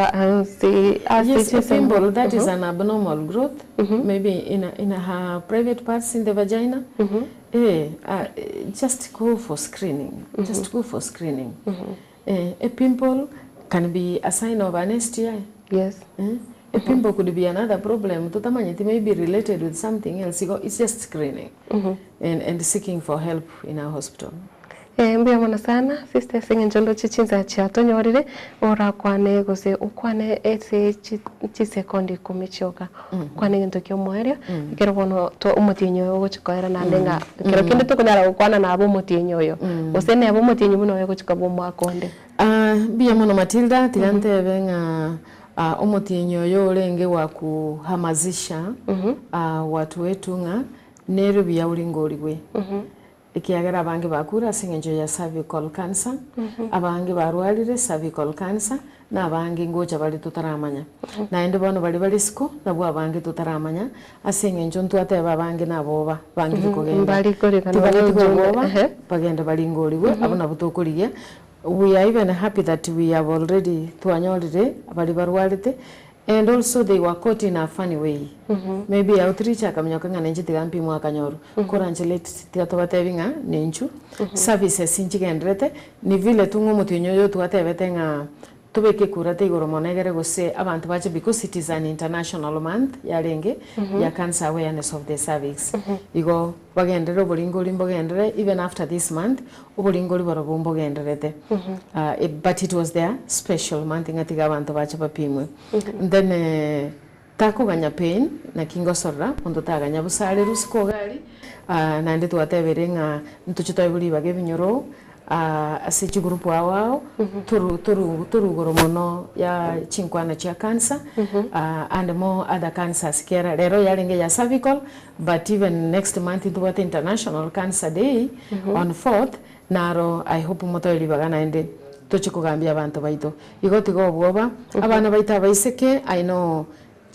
a pimple that is an abnormal growth, maybe in her private parts in the vagina. Just go for screening. Just go for screening. A pimple can be a sign of an STI. Yes. A pimple could be another problem. It may be related with something else. It's just screening and seeking for help in our hospital. Mbia mwana sana, sister singenjolo chichinza chiato nyorire, ora kwane gose ukwane ese chisekondi kumichoka. Kwane ngentokyo mwario, kero bono to umutinyo yogo chikoera na lenga. Kero kende to kunyara ukwana na abo umutinyo yo. Osene abo umutinyo buno yogo chikabo mwakonde. Mbia mwana Matilda, tigante venga umutinyo yo lenge wa kuhamazisha watu wetu nga nero bya ulingoliwe. Ikiagera abange bakura singenjo ya cervical cancer, abange barwalire cervical cancer na abange ngoja bali tutaramanya. Na ende bono bali siko na bwa abange tutaramanya asingenjo ntwate abange naboba bange kogenda. Bali kore kana bagenda bali ngoliwe abona butokuriye. We are even happy that we have already tuanyolire bali barwalite. And also they were caught in a funny way. Maybe outreach akamnyoka nga nenje tigampi mwaka nyoro. Koranjelete tiatobatevinga nenchu. Services inchigendrete ni vile tungu mutinyo yo tuatebete nga tubeke kurate igoro monegere gose abantu bache because it is an international month yarenge ya cancer awareness of the cervix. Igo bagendere obulingo limbo gendere even after this month obulingo liboro bombo genderete. But it was their special month ngatiga abantu bache bapimwe. Then tako ganya pain na kingo sorra ondo taganya busale rusiko gali nande tuatebere nga ntuchito ibuli bage binyoro asichi grupu awao turu goromono ya chinkwana chia cancer and more other cancers kera lero yarenge ya cervical but even next month it was International Cancer Day on 4th naro I hope moto libagana ende tochikugambia abantu baito igotigo bwoba abana baita baiseke I know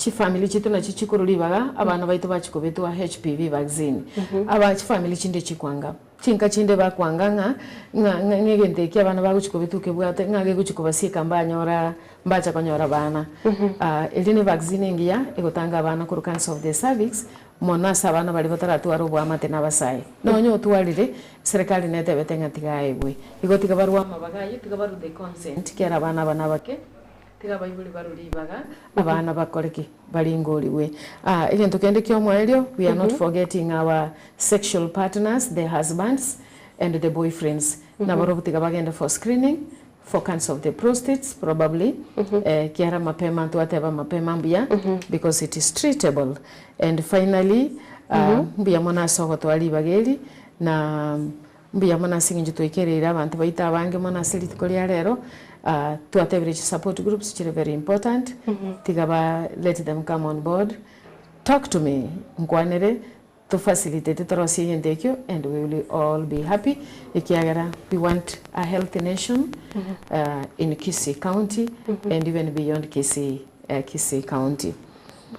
family chitu na chichikururibaga abana baitu bachikobetwa HPV vaccine aba family chinde chikwanga chinka chinde bakwanga ngegende ki abana baguchikobetuke bwate ngage guchikobasika mbanyora mbacha konyora bana elini vaccine ngia egotanga abana ku cancer of the cervix mona sabana bali bataratu arobwa matena basai nonyo twalire serikali nete betenga tigaebwe igotika barwa mabagaye tigabaru the consent kera abana bana bake tiga bayibuli baruribaga abana bakoreki balingoliwe egento kende kyo mwaelio we are not forgetting our sexual partners, the husbands and the boyfriends nabaro tiga bagenda for screening for cancer of the prostate probably kiara mapema tuateba mapema mbia because it is treatable. And finally mbia mona sogo twali bageli na mbia mona singi tuikerera abantu baita abange mona siliti kolia rero to average support groups which are very important. Tigaba let them come on board, talk to me nkwanere to facilitate trosi endekyo, and we will all be happy. Ikiagara we want a healthy nation in Kisii County and even beyond Kisii County.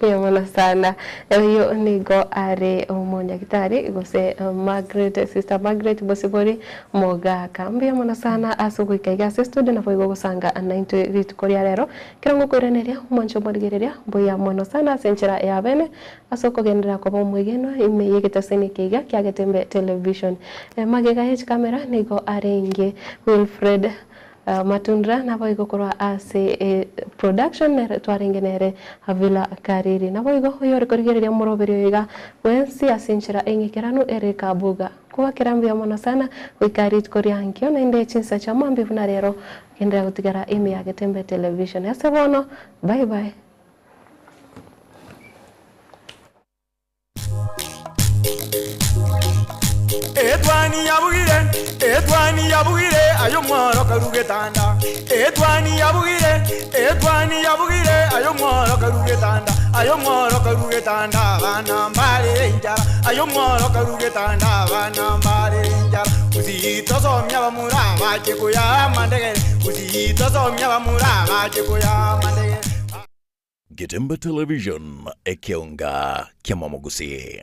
Pia sana hiyo nigo are umonya kitari gose Margaret, sister Margaret Bosibori moga kambia mwana sana asugu ikaiga student na foigo gusanga 90 rit koria rero kirango kwireneria umoncho morigereria boya mwana sana senchera ya bene asoko gendera kwa bomwegeno ime yegetaseni kiga kyagetembe television magega h camera nigo arenge Wilfred Matundra na boigo korwa ase production twarengenere havila kariri na boigo yore korigereria moroberio iga wensi asinchira engekeranu ereka buga kwa kirambia mona sana wikarit koriankio na inde chinsa cha mambi vuna rero kendera gutigara ime ya Getembe television ase bono bye bye. Etwani yabugire ayo mworo karugetanda etwani yabugire ayo mworo karugetanda bana mbale njara ayo mworo karugetanda bana mbale njara uzito somya bamura baje kuya mandege uzito somya bamura baje kuya mandege. Getembe television ekionga kya Mwamogusi.